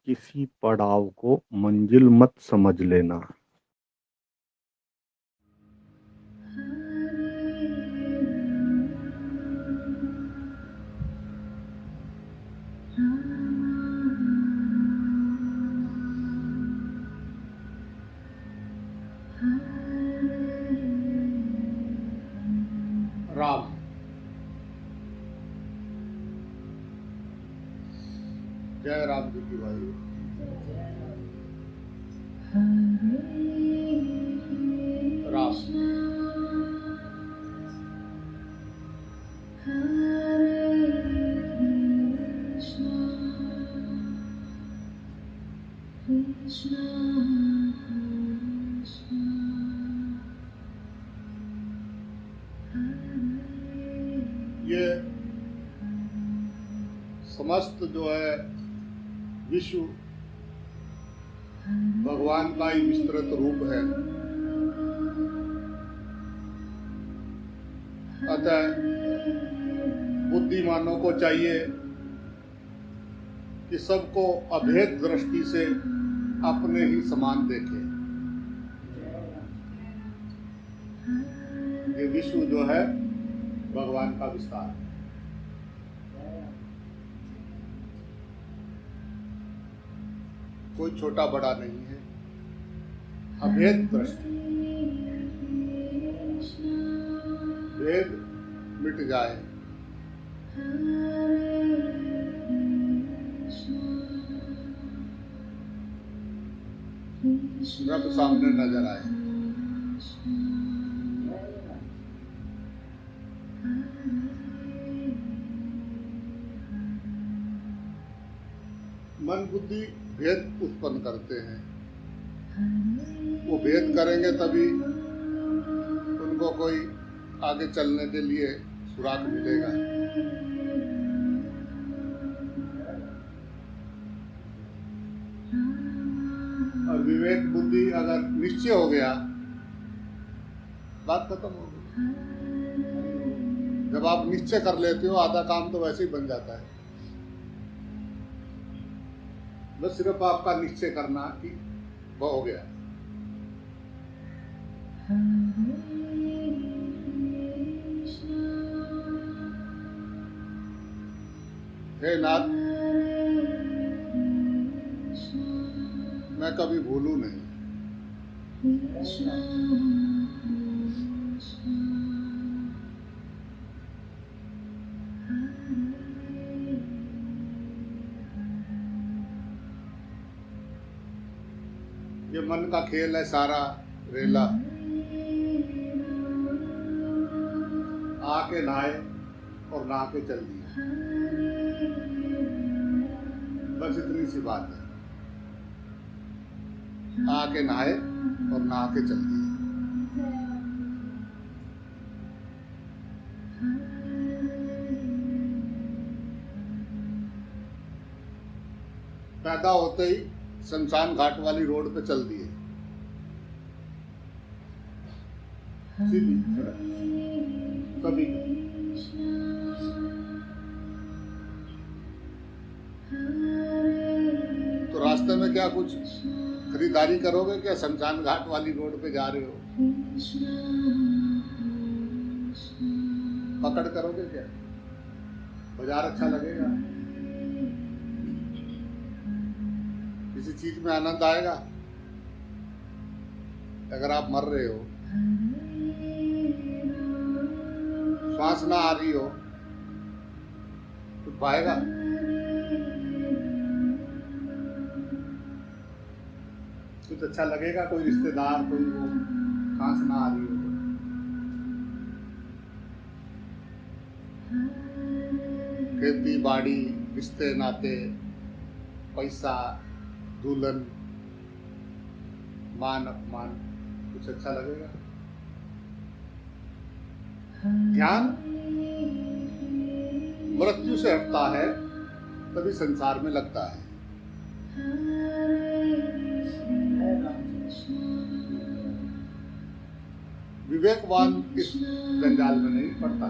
किसी पड़ाव को मंजिल मत समझ लेना। राम। जय राम जी की भाई। राम। ये समस्त जो है विश्व भगवान का ही विस्तृत रूप है। अतः बुद्धिमानों को चाहिए कि सबको अभेद दृष्टि से अपने ही समान देखें। ये विश्व जो है भगवान का विस्तार है। कोई छोटा बड़ा नहीं है, अभेद दृष्टि। भेद मिट जाए, रब सामने नजर आए। मन बुद्धि भेद उत्पन्न करते हैं। वो भेद करेंगे तभी उनको कोई आगे चलने के लिए सुराग मिलेगा। और विवेक बुद्धि अगर निश्चय हो गया, बात खत्म हो गई। जब आप निश्चय कर लेते हो, आधा काम तो वैसे ही बन जाता है। बस सिर्फ आपका निश्चय करना कि वो हो गया। हे नाथ, मैं कभी भूलूं नहीं। ये मन का खेल है सारा रेला। आके नहाए और नहा के चल दिया। बस इतनी सी बात है। आके नहाए और नहा के चल दिया। पैदा होते ही शमशान घाट वाली रोड पे चल दिए, सीधी सड़क कभी। तो रास्ते में क्या कुछ खरीदारी करोगे क्या? शमशान घाट वाली रोड पे जा रहे हो, पकड़ करोगे क्या? बाजार अच्छा लगेगा? किसी चीज में आनंद आएगा? अगर आप मर रहे हो, श्वास ना आ रही हो, कुछ पाएगा? कुछ अच्छा लगेगा? कोई रिश्तेदार, कोई वो सांस ना आ रही हो, खेती बाड़ी, रिश्ते नाते, पैसा, दुल्हन, मान अपमान, कुछ अच्छा लगेगा? ध्यान मृत्यु से हटता है तभी संसार में लगता है। विवेकवान इस जंजाल में नहीं पड़ता।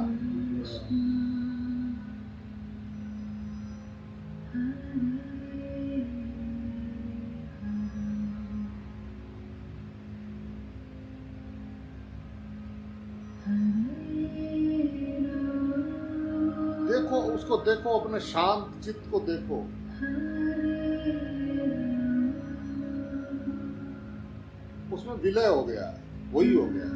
उसको देखो, अपने शांत चित्त को देखो। उसमें विलय हो गया, वही हो गया।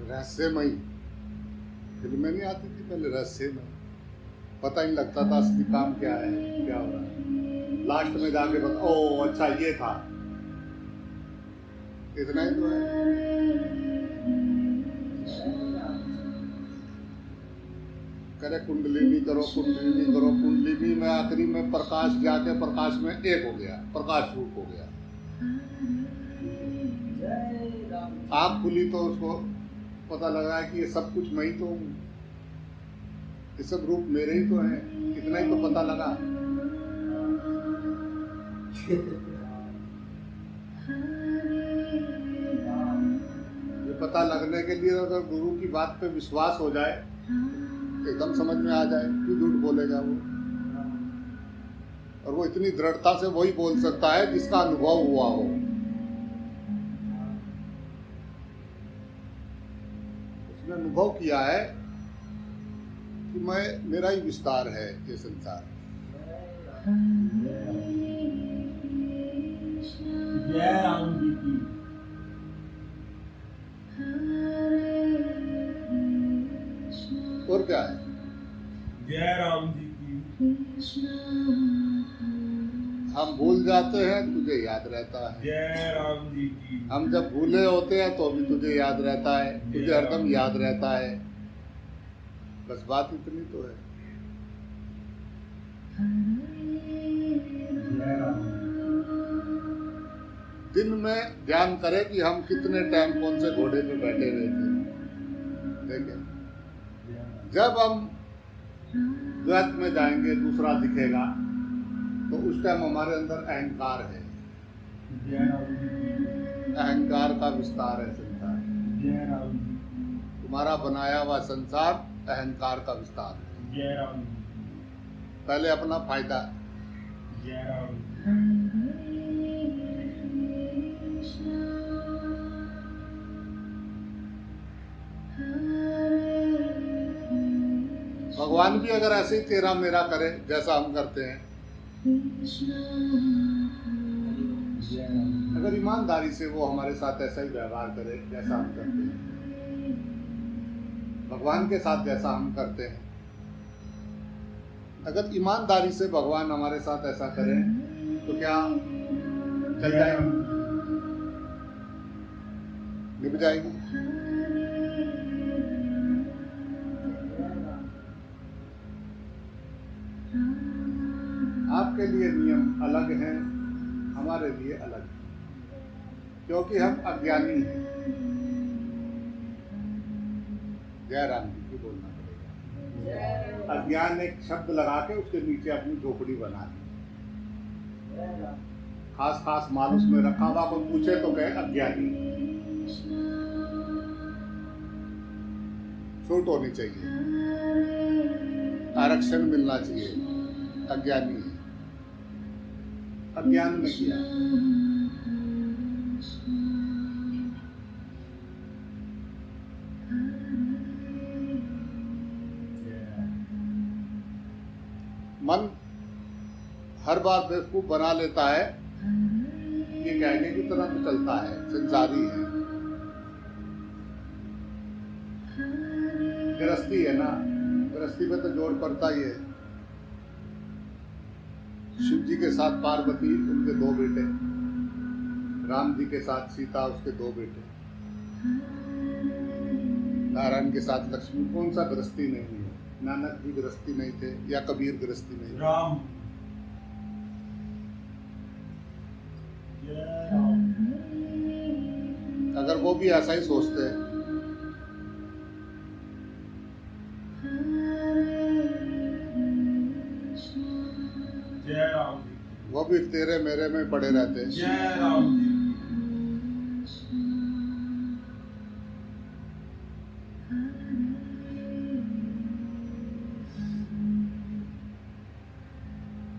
रहस्यमयी फिल्में नहीं आती थी पहले, रहस्यमय, पता ही नहीं लगता था असली काम क्या है, क्या हो रहा है। लास्ट में जाके बता, ओ अच्छा ये था, इतना ही तो है। करे कुंडलिनी करो, कुंडलिनी करो, कुंडलिनी में आखिरी में प्रकाश जाके प्रकाश में एक हो गया, प्रकाश रूप हो गया। आँख खुली तो उसको पता लगा कि ये सब कुछ मैं ही तो हूँ, ये सब रूप मेरे ही तो हैं, इतना ही तो पता लगा। ये पता लगने के लिए अगर गुरु की बात पे विश्वास हो जाए, एकदम समझ में आ जाए कि झूठ बोलेगा वो। और वो इतनी दृढ़ता से वही बोल सकता है जिसका अनुभव हुआ हो। उसने अनुभव किया है कि मेरा ही विस्तार है ये संसार। जय राम जी की। और क्या है? जय राम जी की। हम भूल जाते हैं, तुझे याद रहता है। जय राम जी की। हम जब भूले होते हैं तो भी तुझे याद रहता है, तुझे हरदम याद रहता है। बस बात इतनी तो है। जय राम। दिन में ध्यान करें कि हम कितने टाइम कौन से घोड़े पे बैठे हुए थे। देखें, जब हम द्वैत में जाएंगे, दूसरा दिखेगा, तो उस टाइम हमारे अंदर अहंकार है। जय राम जी की। अहंकार का विस्तार है संसार। जय राम जी की। तुम्हारा बनाया हुआ संसार अहंकार का विस्तार है। जय राम जी की। पहले अपना फायदा। जय राम। भगवान भी अगर ऐसे ही तेरा मेरा करे जैसा हम करते हैं, अगर ईमानदारी से वो हमारे साथ ऐसा ही व्यवहार करे जैसा हम करते हैं, भगवान के साथ जैसा हम करते हैं, अगर ईमानदारी से भगवान हमारे साथ ऐसा करें तो क्या चल जाएगी, निभ जाएगी। आपके लिए नियम अलग हैं, हमारे लिए अलग है, क्योंकि हम अज्ञानी हैं। जय राम जी को बोलना पड़ेगा। अज्ञान एक शब्द लगा के उसके नीचे अपनी झोपड़ी बना दी, खास खास माल उसमें रखा हुआ, कोई पूछे तो कहे अज्ञानी। छूट होनी चाहिए, आरक्षण मिलना चाहिए। अज्ञानी है, अज्ञान में किया। मन हर बार बेवकूफ बना लेता है, ये कहने की तरह तो चलता है, संसारी है, गृहस्थी है ना, गृहस्थी में तो जोड़ पड़ता ही है। शिव जी के साथ पार्वती, उनके 2 बेटे, राम जी के साथ सीता, उसके 2 बेटे, नारायण के साथ लक्ष्मी। कौन सा गृहस्थी नहीं है? नानक जी गृहस्थी नहीं थे या कबीर गृहस्थी नहीं थे? राम। जय राम। अगर वो भी ऐसा ही सोचते हैं, जय राम जी। वो भी तेरे मेरे में पड़े रहते हैं। जय राम जी।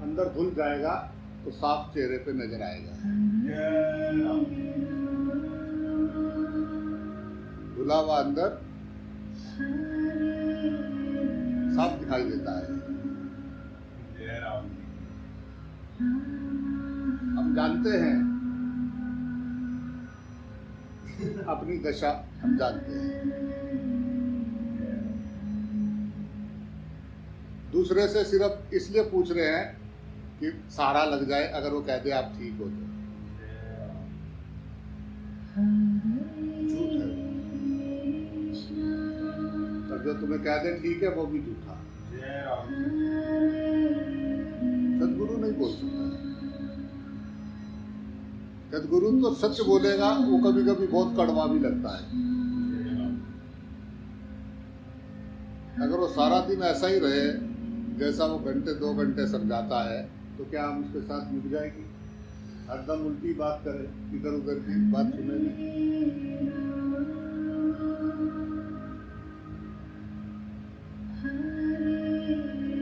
अंदर धुल जाएगा तो साफ चेहरे पे नजर आएगा। धुला हुआ अंदर साफ दिखाई देता है। हम जानते हैं अपनी दशा, हम जानते हैं। दूसरे से सिर्फ इसलिए पूछ रहे हैं कि सहारा लग जाए, अगर वो कहते आप ठीक हो तो। झूठ है। और जो तुम्हें कह दे ठीक है वो भी झूठा। सदगुरु नहीं बोल सकता। सदगुरु तो सच बोलेगा, वो कभी कभी बहुत कड़वा भी लगता है। अगर वो सारा दिन ऐसा ही रहे जैसा वो घंटे 2 घंटे समझाता है, तो क्या हम उसके साथ मिट जाएगी? हरदम उल्टी बात करे, इधर उधर की बात सुनेगी।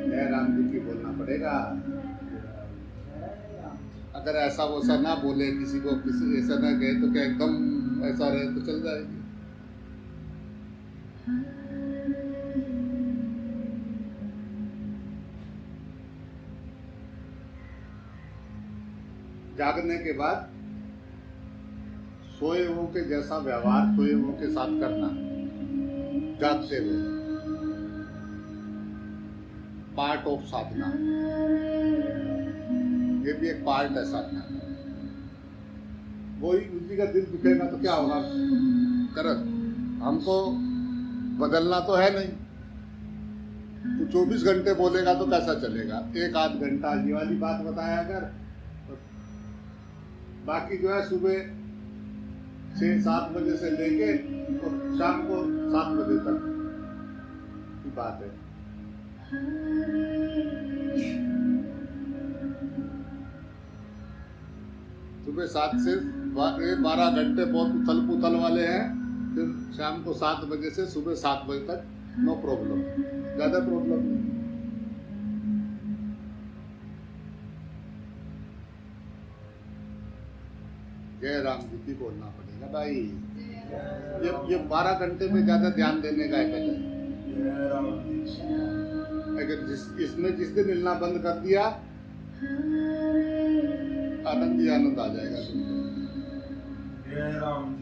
जय राम जी की बोलना पड़ेगा। अगर ऐसा वैसा ना बोले, किसी को किसी ऐसा ना कहे, तो क्या एकदम ऐसा रहे तो चल जाएगी। जागने के बाद सोए हुओं के जैसा व्यवहार सोए हुओं के साथ करना, जागते हुए, पार्ट ऑफ साधना। ये भी एक पार्ट है साधना। वही उसी का दिल दुखेगा तो क्या होगा? करत हमको बदलना तो है नहीं। तो 24 घंटे बोलेगा तो कैसा चलेगा? 1-8 घंटा ये वाली बात बताया अगर, बाकी जो है सुबह 6-7 बजे से लेके और शाम को 7 बजे तक की बात है। सुबह 7 से 12 घंटे बहुत उथल पुथल वाले हैं, फिर शाम को 7 बजे से सुबह 7 बजे तक नो प्रॉब्लम, ज़्यादा प्रॉब्लम नहीं। जय राम जी की बोलना पड़ेगा भाई। ये 12 घंटे में ज़्यादा ध्यान देने का है। अगर जिस दिन मिलना बंद कर दिया, आनंद ही आनंद आ जाएगा तुमको। जय राम जी।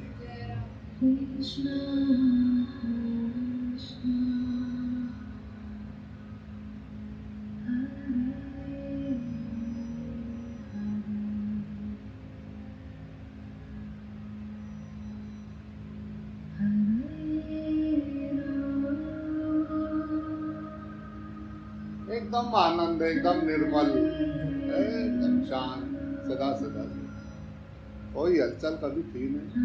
एकदम आनंद, एकदम निर्मल, एकदम शांत, सदा सदा कोई हलचल कभी थी नहीं।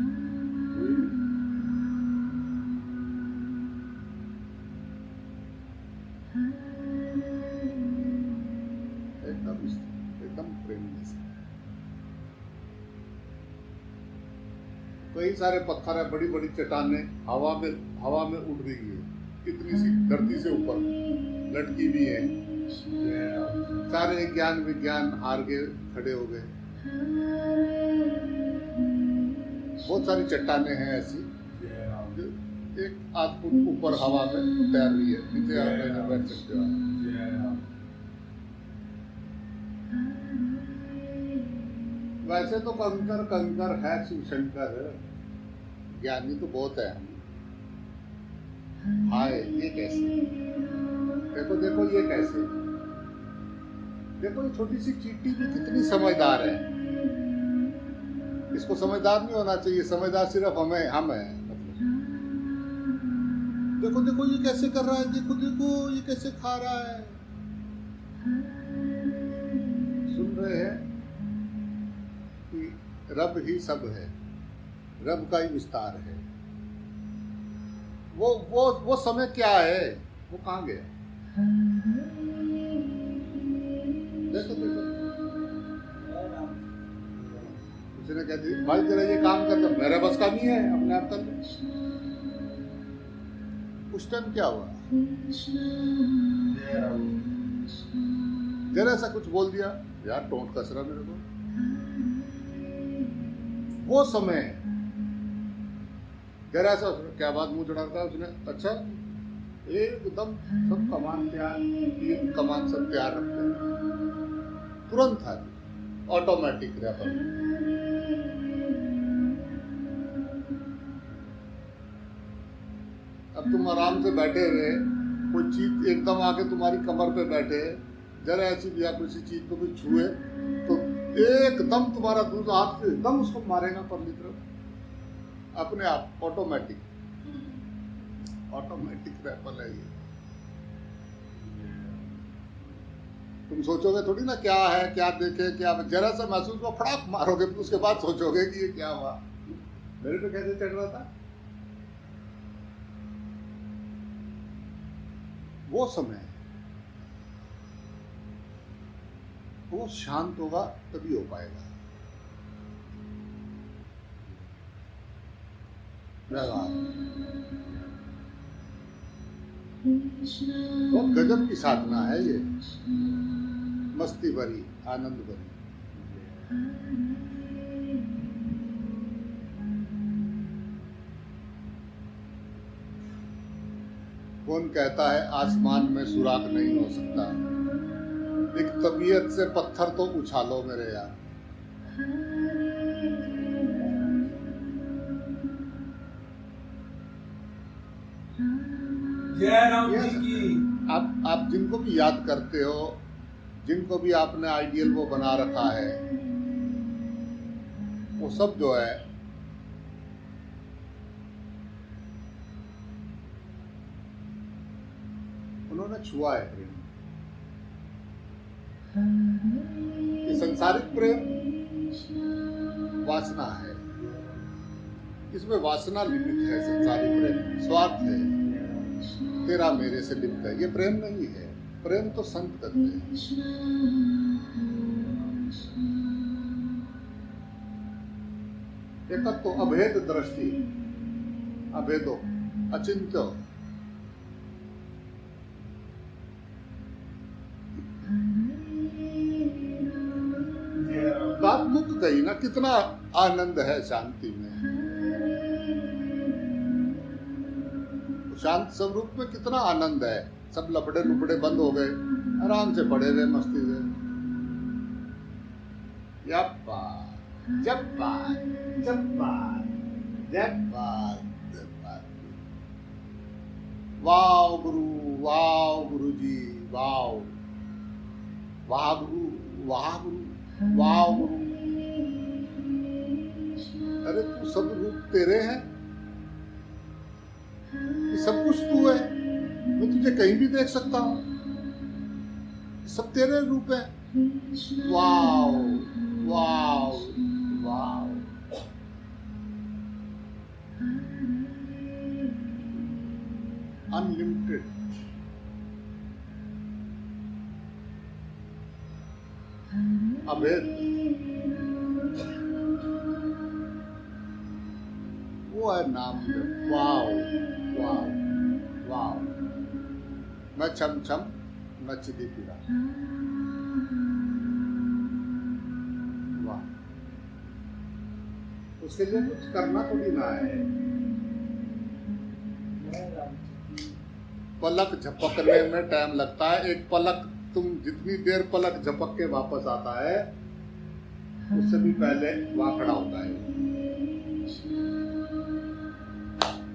एकदम प्रेम जैसे। कई सारे पत्थर है, बड़ी बड़ी चट्टानें हवा में उड़ रही है, इतनी सी धरती से ऊपर लटकी भी है। सारे ज्ञान विज्ञान हार के खड़े हो गए। बहुत सारी चट्टानें हैं ऐसी, एक आध फुट ऊपर हवा में तैर रही है, नीचे आप बैठ सकते हो। वैसे तो कंकर कंकर है शिव शंकर, ज्ञानी तो बहुत है। हाय ये कैसे? देखो ये कैसे? देखो ये छोटी सी चींटी भी कितनी समझदार है। इसको समझदार नहीं होना चाहिए, समझदार सिर्फ हम हैं। मतलब देखो ये कैसे कर रहा है, देखो ये कैसे खा रहा है। सुन रहे हैं कि रब ही सब है, रब का ही विस्तार है। वो समय क्या है, वो कहाँ गया? देखो उसने कह दी भाई तेरा ये काम कर दो, मेरे बस का नहीं है, अपने आप कर ले। उस टाइम क्या हुआ? जरा सा कुछ बोल दिया, यार टोंट कस रहा मेरे को। वो समय जरा सा क्या बात मुंह चढ़ाता है उसने, अच्छा एकदम सब कमान तैयार, तीन कमान सब तैयार रखते हैं, तुरंत था ऑटोमेटिक रैपर। अब तुम आराम से बैठे हुए, कोई चीज एकदम आके तुम्हारी कमर पे बैठे, जरा ऐसी भी या किसी चीज को भी छुए तो एकदम तुम्हारा दूसरा हाथ से एकदम उसको मारेगा परली तरफ, अपने आप ऑटोमेटिक रैपर है ये। तुम सोचोगे थोड़ी ना क्या है, क्या देखे, क्या जरा सा महसूस हुआ फटाक मारोगे, फिर उसके बाद सोचोगे कि ये क्या हुआ, मेरे पे कैसे चढ़ रहा था। वो समय वो शांत होगा तभी हो पाएगा। बहुत गजब की साधना है ये, मस्ती भरी, आनंद भरी। कौन कहता है आसमान में सुराग नहीं हो सकता, एक तबीयत से पत्थर तो उछालो मेरे यार। जय राम जी की। आप जिनको भी याद करते हो, जिनको भी आपने आइडियल वो बना रखा है, वो सब जो है उन्होंने छुआ है प्रेम। ये संसारिक प्रेम वासना है, इसमें वासना लिप्त है। संसारिक प्रेम स्वार्थ है, तेरा मेरे से लिप्त है, ये प्रेम नहीं है। प्रेम तो संत करते हैं। एक तो अभेद दृष्टि, अभेदो अचिंत्य, बात मुक्त गई ना, कितना आनंद है शांति में, शांत स्वरूप में कितना आनंद है। सब लफड़े लुफड़े बंद हो गए, आराम से पड़े रहे मस्ती से। यप्पा जप्पा जप्पा जप्पा जप्पा। वाह गुरु जी, वाह वाह गुरु, वाह गुरु, वाह गुरु। अरे तू सब रूप तेरे हैं, ये सब कुछ तू है, मैं तुझे कहीं भी देख सकता हूँ, सब तेरे रूप है। वाह वाह वाह। अनलिमिटेड, अभेद, वो है नाम। वाव वाव वाव। मैं छम छम नचदी फिरा। वाह, उसके लिए कुछ करना तो भी ना है। पलक झपकने में टाइम लगता है। एक पलक, तुम जितनी देर पलक झपक के वापस आता है, उससे भी पहले वहां खड़ा होता है।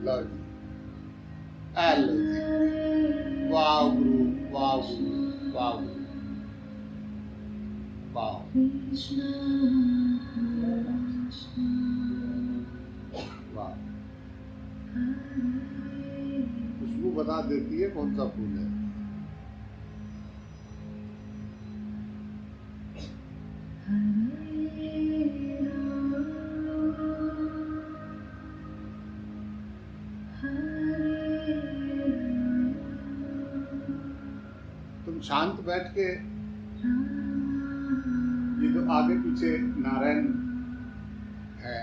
लो जी, लो जी। वाह गुरु, वाह गुरु, वाह गुरु, वाह। वाह, खुशबू बता देती है कौन सा फूल है। तुम शांत बैठ के ये जो आगे पीछे नारायण है,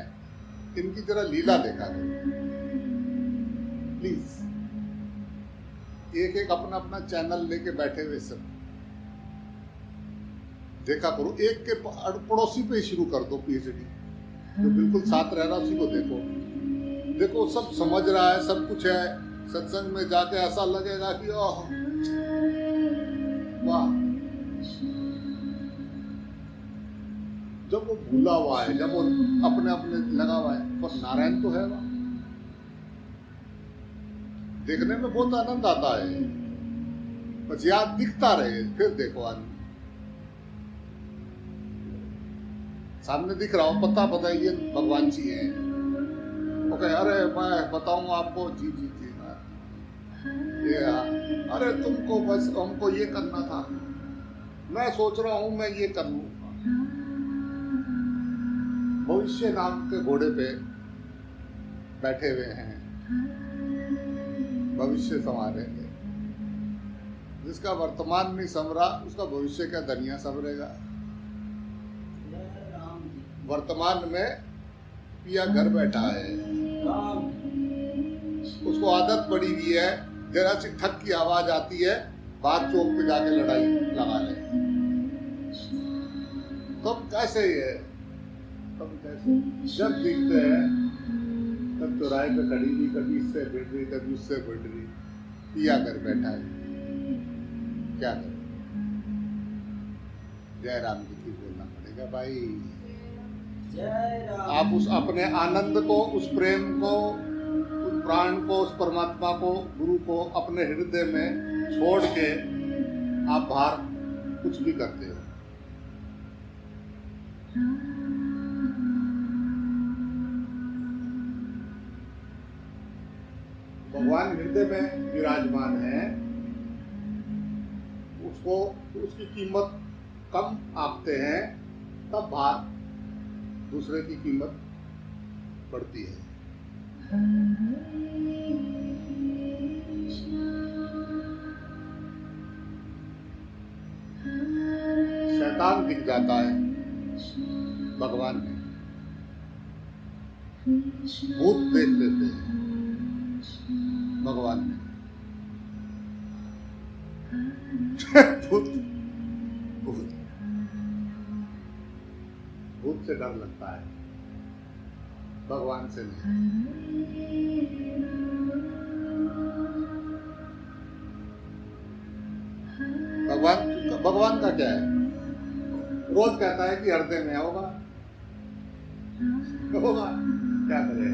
इनकी जरा लीला देखा करो प्लीज। एक एक अपना अपना चैनल लेके बैठे हुए सब, देखा करो, एक के पड़ोसी पे ही शुरू कर दो पीएचडी, जो बिल्कुल साथ रह रहा उसी को देखो। देखो सब समझ रहा है, सब कुछ है, सत्संग में जाके ऐसा लगेगा कि ओह वाह। जब वो भूला हुआ है, जब वो अपने अपने लगा हुआ है, पर नारायण तो है वहां, देखने में बहुत आनंद आता है, बस याद दिखता रहे, फिर देखो आनंद सामने दिख रहा हो, पता ये भगवान जी है। ओके, अरे मैं बताऊं आपको, जी जी जी ये, अरे तुमको बस हमको ये करना था, मैं सोच रहा हूं मैं ये कर लूं। भविष्य नाम के घोड़े पे बैठे हुए हैं, भविष्य संवारेंगे। जिसका वर्तमान नहीं संवरा, उसका भविष्य का धनिया संवरेगा। वर्तमान में पिया घर बैठा है, उसको आदत पड़ी हुई है, जरा सी ठक की आवाज आती है, बाहर चौक पे जाके लड़ाई लगा ले। तुम कैसे है, तुम कैसे जब दिखते हैं तब चौराहे पे खड़ी हुई, कभी इससे बढ़ रही, कभी उससे बढ़ रही, पिया घर बैठा है, क्या करें। जय राम जी की बोलना पड़ेगा भाई। आप उस अपने आनंद को, उस प्रेम को, उस प्राण को, उस परमात्मा को, गुरु को अपने हृदय में छोड़ के आप बाहर कुछ भी करते हो। भगवान हृदय में विराजमान है, उसको उसकी कीमत कम आंकते हैं, तब बाहर दूसरे की कीमत बढ़ती है। शैतान दिख जाता है भगवान में, भूत देख लेते हैं भगवान में। भूत भूत से डर लगता है, भगवान से नहीं। भगवान का क्या है, रोज कहता है कि हृदय में होगा, क्या करे,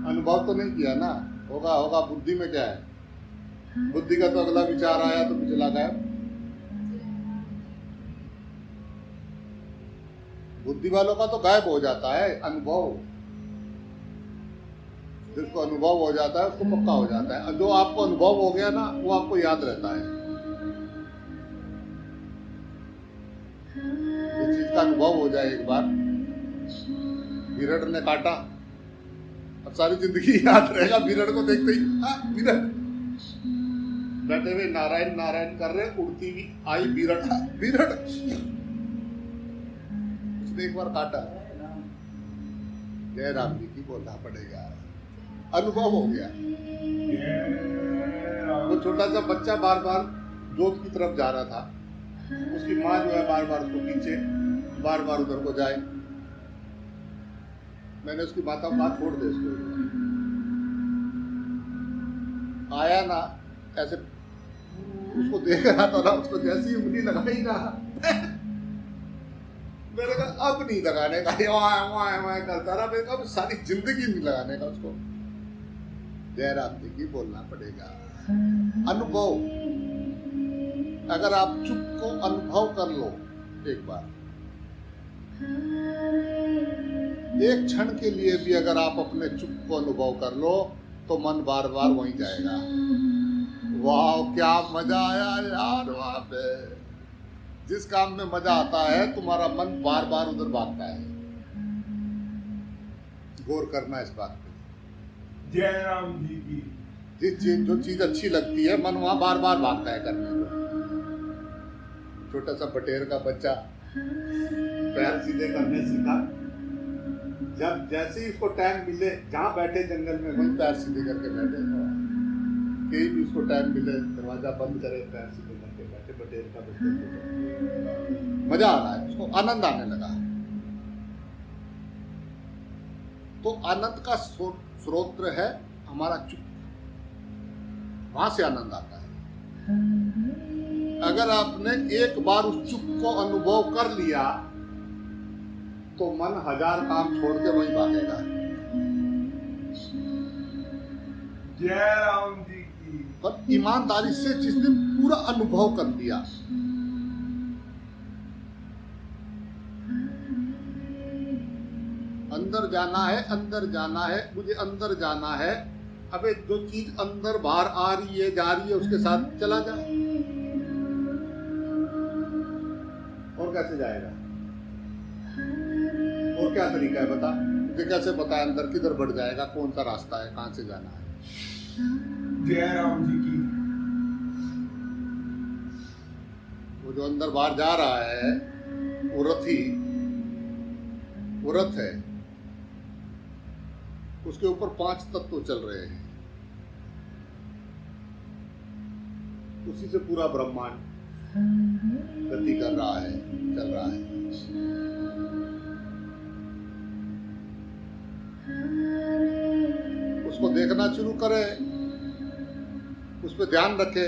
अनुभव तो नहीं किया ना, होगा बुद्धि में क्या है, बुद्धि का तो अगला विचार आया तो पिछला गायब। बुद्धि वालों का तो गायब हो जाता है अनुभव, जिसको अनुभव हो जाता है उसको पक्का हो जाता है। जो आपको अनुभव हो गया ना, वो आपको याद रहता है। जिस चीज का अनुभव हो जाए एक बार, विरट ने काटा, अब सारी जिंदगी याद रहेगा। विरट को देखते ही विरट, बैठे हुए नारायण नारायण कर रहे, उड़ती हुई आई विरट, विरट उसने एक बार काटा। जय राम जी की बोलना पड़ेगा, अनुभव हो गया। वो छोटा सा बच्चा बार बार जोत की तरफ जा रहा था, उसकी माँ जो है बार बार उसको पीछे, बार बार उधर को जाए। मैंने उसकी माता को कहा छोड़ दे इसको, आया ना ऐसे उसको देख रहा था ना, उसको जैसी उंगली लगाई ना, मैंने कहा अब नहीं लगाने का, वहाँ करता रहा। मैंने कहा सारी जिंदगी नहीं लगाने का उसको। जय राम जी की बोलना पड़ेगा। अनुभव, अगर आप चुप को अनुभव कर लो एक बार, एक क्षण के लिए भी अगर आप अपने चुप को अनुभव कर लो, तो मन बार बार वहीं जाएगा। वाह क्या मजा आया यार वहां पे। जिस काम में मजा आता है, तुम्हारा मन बार बार उधर भागता है। गौर करना इस बात पे। जय राम जी की। जो चीज अच्छी लगती है, मन वहां बार बार भागता है करने को। छोटा सा बटेर का बच्चा पैर सीधे करने सीखा, जब जैसे ही उसको टाइम मिले, जहां बैठे जंगल में वहीं पैर सीधे करके बैठे। कहीं भी उसको टाइम मिले, दरवाजा बंद करे, पैर सीधे करके बैठे। बटेर का बच्चा मजा आ रहा है, उसको आनंद आने लगा। तो आनंद का स्रोत है हमारा चुप, वहां से आनंद आता है। अगर आपने एक बार उस चुप को अनुभव कर लिया तो मन 1000 काम छोड़ के वहीं भागेगा। जय राम जी की। पर ईमानदारी से जिसने पूरा अनुभव कर लिया, अंदर जाना है, अंदर जाना है, मुझे अंदर जाना है। अबे जो चीज अंदर बाहर आ रही है, जा रही है, उसके साथ चला जा। और कैसे जाएगा? और क्या तरीका है बता? मुझे कैसे पता है अंदर किधर बढ़ जाएगा, कौन सा रास्ता है, कहां से जाना है? जय राम जी की। वो जो अंदर बाहर जा रहा है वो रथ है, उसके ऊपर 5 तत्व चल रहे हैं, उसी से पूरा ब्रह्मांड गति कर रहा है, चल रहा है। उसको देखना शुरू करे, उस पर ध्यान रखे,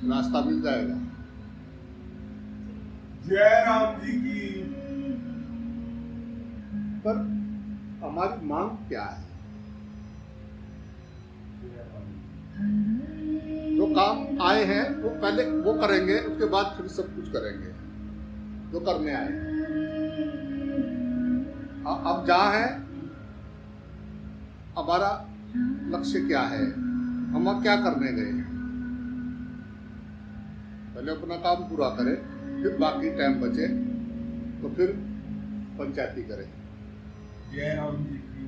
रास्ता मिल जाएगा। जय राम जी की। पर हमारी मांग क्या है? जो काम आए हैं वो पहले वो करेंगे, उसके बाद फिर सब कुछ करेंगे जो करने आए हैं। अब जहाँ है हमारा लक्ष्य क्या है, हम क्या करने गए हैं, पहले अपना काम पूरा करें, फिर बाकी टाइम बचे तो फिर पंचायती करें। जय राम जी की।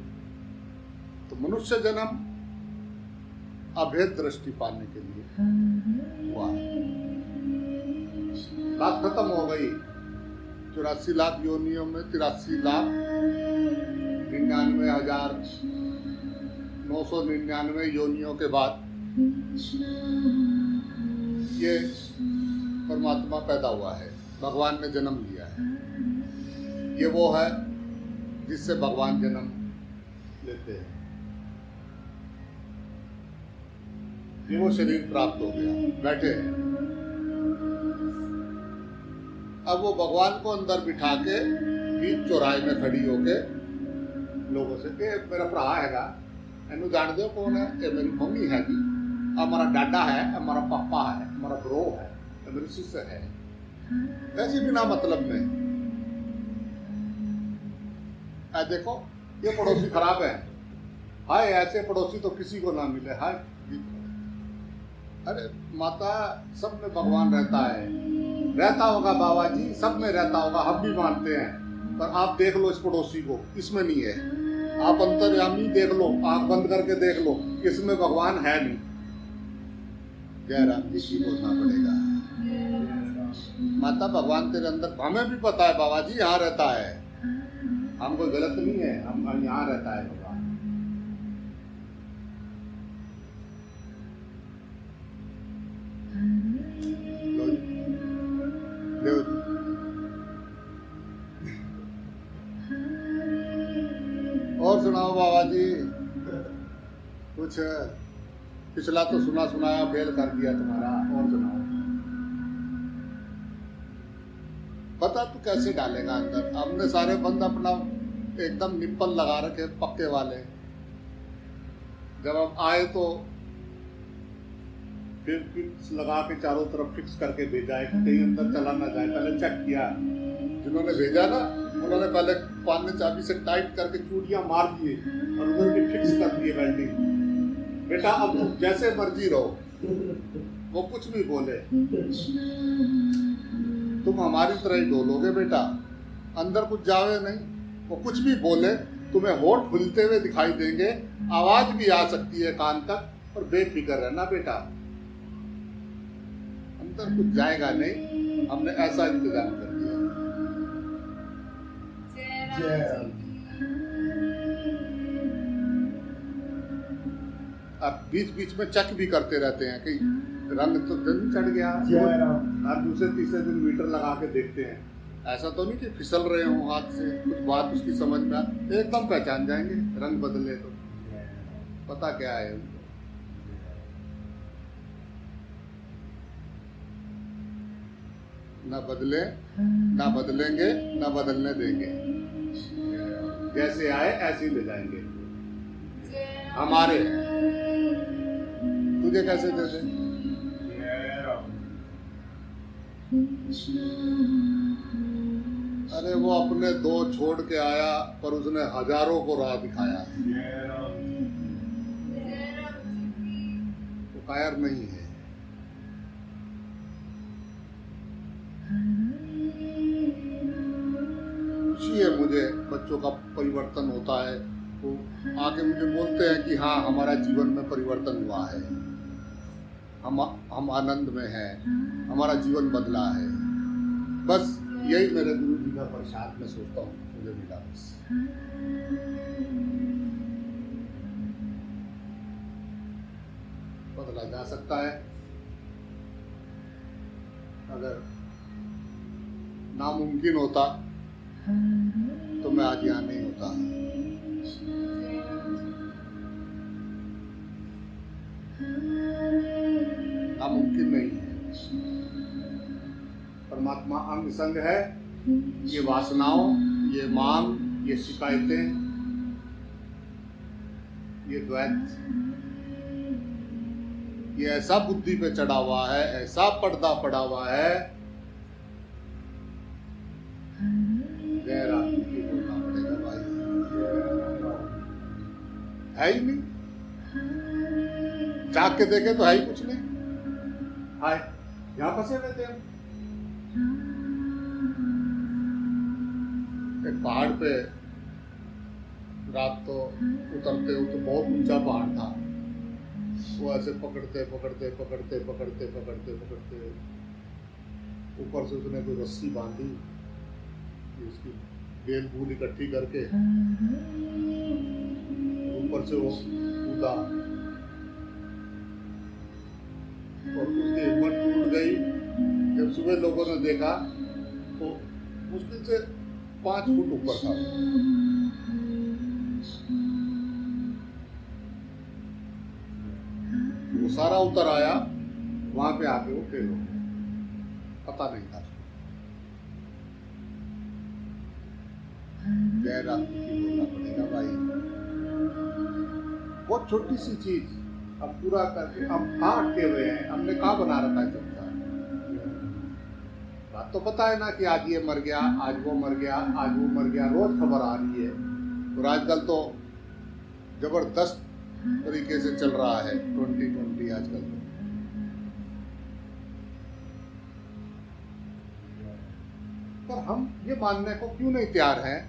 तो मनुष्य जन्म अभेद दृष्टि पाने के लिए हुआ। बात खत्म हो गई। 84 लाख योनियों में 83,99,999 योनियों के बाद ये परमात्मा पैदा हुआ है, भगवान ने जन्म लिया है। ये वो है जिससे भगवान जन्म लेते हैं। ये वो शरीर प्राप्त हो गया, बैठे हैं। अब वो भगवान को अंदर बिठा के बीच चौराहे में खड़ी होके लोगों से, ए मेरा भरा हैगा, एनू जान दो कौन है? ये मेरी मम्मी हैगी, हमारा डाडा है, हमारा पापा है, हमारा ब्रो है, मेरी सिस्टर है। ऐसे बिना मतलब में देखो ये पड़ोसी खराब है, हाय ऐसे पड़ोसी तो किसी को ना मिले, हाय। अरे माता, सब में भगवान रहता है, रहता होगा बाबा जी, सब में रहता होगा, हम भी मानते हैं। पर आप देख लो इस पड़ोसी को, इसमें नहीं है। आप अंतर्यामी देख लो, आंख बंद करके देख लो, इसमें भगवान है नहीं। जय राम जी की बोलना पड़ेगा। माता भगवान तेरे अंदर, हमें भी पता है बाबा जी यहाँ रहता है, हम कोई गलत नहीं है, हम यहाँ रहता है भगवान। और सुनाओ बाबा जी, कुछ पिछला तो सुना सुनाया फेल कर दिया तुम्हारा, और सुनाओ। पता तू कैसे डालेगा अंदर? हमने सारे बंद अपना एकदम निप्पल लगा रखे पक्के वाले। जब हम आए तो फिर फिक्स लगा के चारों तरफ फिक्स करके भेजा है, कहीं अंदर चला ना जाए। पहले चेक किया, जिन्होंने भेजा ना उन्होंने पहले पानी चाबी से टाइट करके चूड़ियां मार दिए और उधर भी फिक्स कर दिए वेल्डिंग। बेटा अब तुम जैसे मर्जी रहो, वो कुछ भी बोले तुम हमारी तरह ही डोलोगे बेटा, अंदर कुछ जावे नहीं। वो कुछ भी बोले तुम्हें होठ खुलते हुए दिखाई देंगे, आवाज भी आ सकती है कान तक, और बेफिक्र रहना बेटा, अंदर कुछ जाएगा नहीं। हमने ऐसा इंतजाम कर दिया। जय राम। अब बीच बीच में चेक भी करते रहते हैं कि रंग तो दिन चढ़ गया, जय राम। हर दूसरे तीसरे दिन मीटर लगा के देखते हैं। ऐसा तो नहीं कि फिसल रहे हो हाथ से, कुछ बात उसकी समझ में एकदम पहचान जाएंगे। रंग बदले तो पता क्या है उनको। ना बदले, ना बदलेंगे, ना बदलने देंगे। जैसे आए ऐसे ही ले जाएंगे। हमारे तुझे कैसे दे दे? जय राम। अरे वो अपने दो छोड़ के आया, पर उसने हजारों को राह दिखाया। जय राम। वो कायर नहीं है। खुशी है मुझे बच्चों का परिवर्तन होता है, तो आके मुझे बोलते हैं कि हाँ हमारा जीवन में परिवर्तन हुआ है, हम आनंद में हैं, हमारा जीवन बदला है। बस यही मेरे गुरु जी का प्रसाद मैं सोचता हूँ मुझे मिला। बस बदला जा सकता है। अगर नामुमकिन होता तो मैं आज यहाँ नहीं होता। नामुमकिन नहीं है। परमात्मा अंग संग है। ये वासनाओं, ये मांग, ये शिकायतें, ये द्वैत, ये ऐसा बुद्धि पे चढ़ा हुआ है, ऐसा पर्दा पड़ा हुआ है। जय राम की बोलना पड़ेगा भाई। है ही नहीं। जाग के देखे तो है ही कुछ नहीं। हाय यहाँ फंसे हुए थे हम। एक पहाड़ पे रात तो उतरते हो तो बहुत ऊंचा पहाड़ था। वो ऐसे पकड़ते पकड़ते पकड़ते पकड़ते पकड़ते पकड़ते ऊपर से उसने कोई रस्सी बांधी, उसकी बेल बूल इकट्ठी करके ऊपर से वो कूदा और उसकी हिम्मत टूट गई। जब सुबह लोगों ने देखा तो मुश्किल से 5 फुट ऊपर था। वो सारा उतर आया, वहां पे आके वो फेल हो गया, पता नहीं था। जय राम की बोलना पड़ेगा भाई। बहुत छोटी सी चीज अब पूरा करके हम कहाँ अटके हुए हैं, हमने कहाँ बना रखा है संसार। बात तो पता है ना कि आज ये मर गया, आज वो मर गया, आज वो मर गया, रोज खबर आ रही है। और आजकल तो जबरदस्त तरीके से चल रहा है 2020 आजकल तो। पर हम ये मानने को क्यों नहीं तैयार हैं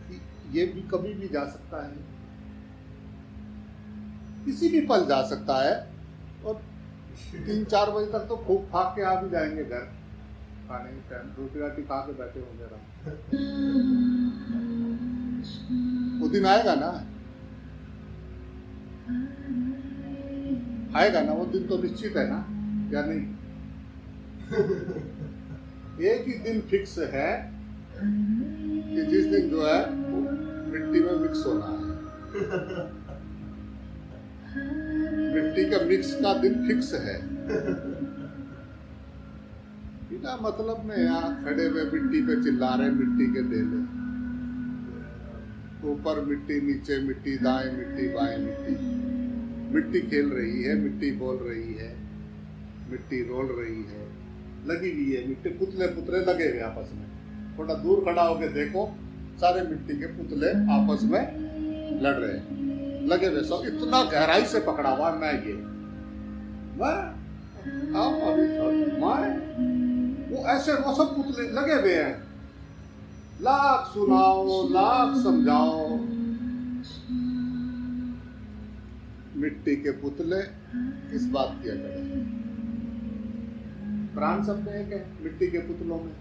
कि ये भी कभी भी जा सकता है, किसी भी पल जा सकता है। और 3-4 बजे तक तो खूब खा के आ भी जाएंगे घर, खाने के टाइम रोटी राटी खा के बैठे होंगे आराम। वो दिन आएगा ना, आएगा ना वो दिन, तो निश्चित है ना, या नहीं? एक ही दिन फिक्स है कि जिस दिन जो है वो मिट्टी में मिक्स होना है। मिट्टी का मिक्स का दिन फिक्स है। बिना मतलब में यहाँ खड़े हुए मिट्टी पे चिल्ला रहे, मिट्टी के ढेले, ऊपर मिट्टी, नीचे मिट्टी, दाएं मिट्टी, बाएं मिट्टी। मिट्टी खेल रही है, मिट्टी बोल रही है, मिट्टी रोल रही है, लगी हुई है। मिट्टी पुतले पुतले लगे हुए आपस में। थोड़ा दूर खड़ा होके देखो, सारे मिट्टी के पुतले आपस में लड़ रहे हैं, लगे हुए सब। इतना गहराई से पकड़ा हुआ मैं ये, वो ऐसे वो सब पुतले लगे हुए हैं। लाख सुनाओ, लाख समझाओ, मिट्टी के पुतले किस बात की अकड़ है? प्राण सब में एक है, मिट्टी के पुतलों में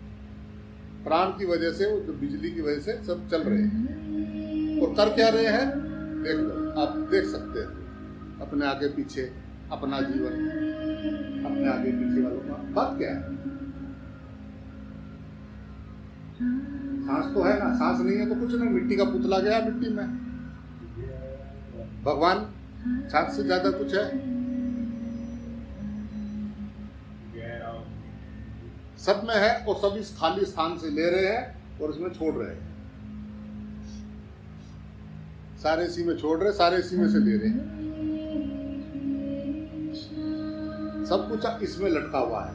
प्राण की वजह से, वो जो बिजली की वजह से सब चल रहे हैं। और कर क्या रहे हैं देख लो, आप देख सकते हैं अपने आगे पीछे अपना जीवन, अपने आगे पीछे वालों का बात क्या है? सांस तो है ना, सांस नहीं है तो कुछ नहीं, मिट्टी का पुतला गया मिट्टी में। भगवान सांस से ज्यादा कुछ है? जय राम। सब में है और सब इस खाली स्थान से ले रहे हैं और इसमें छोड़ रहे हैं। सारे इसी में छोड़ रहे, सारे इसी में से ले रहे हैं। सब कुछ इसमें लटका हुआ है।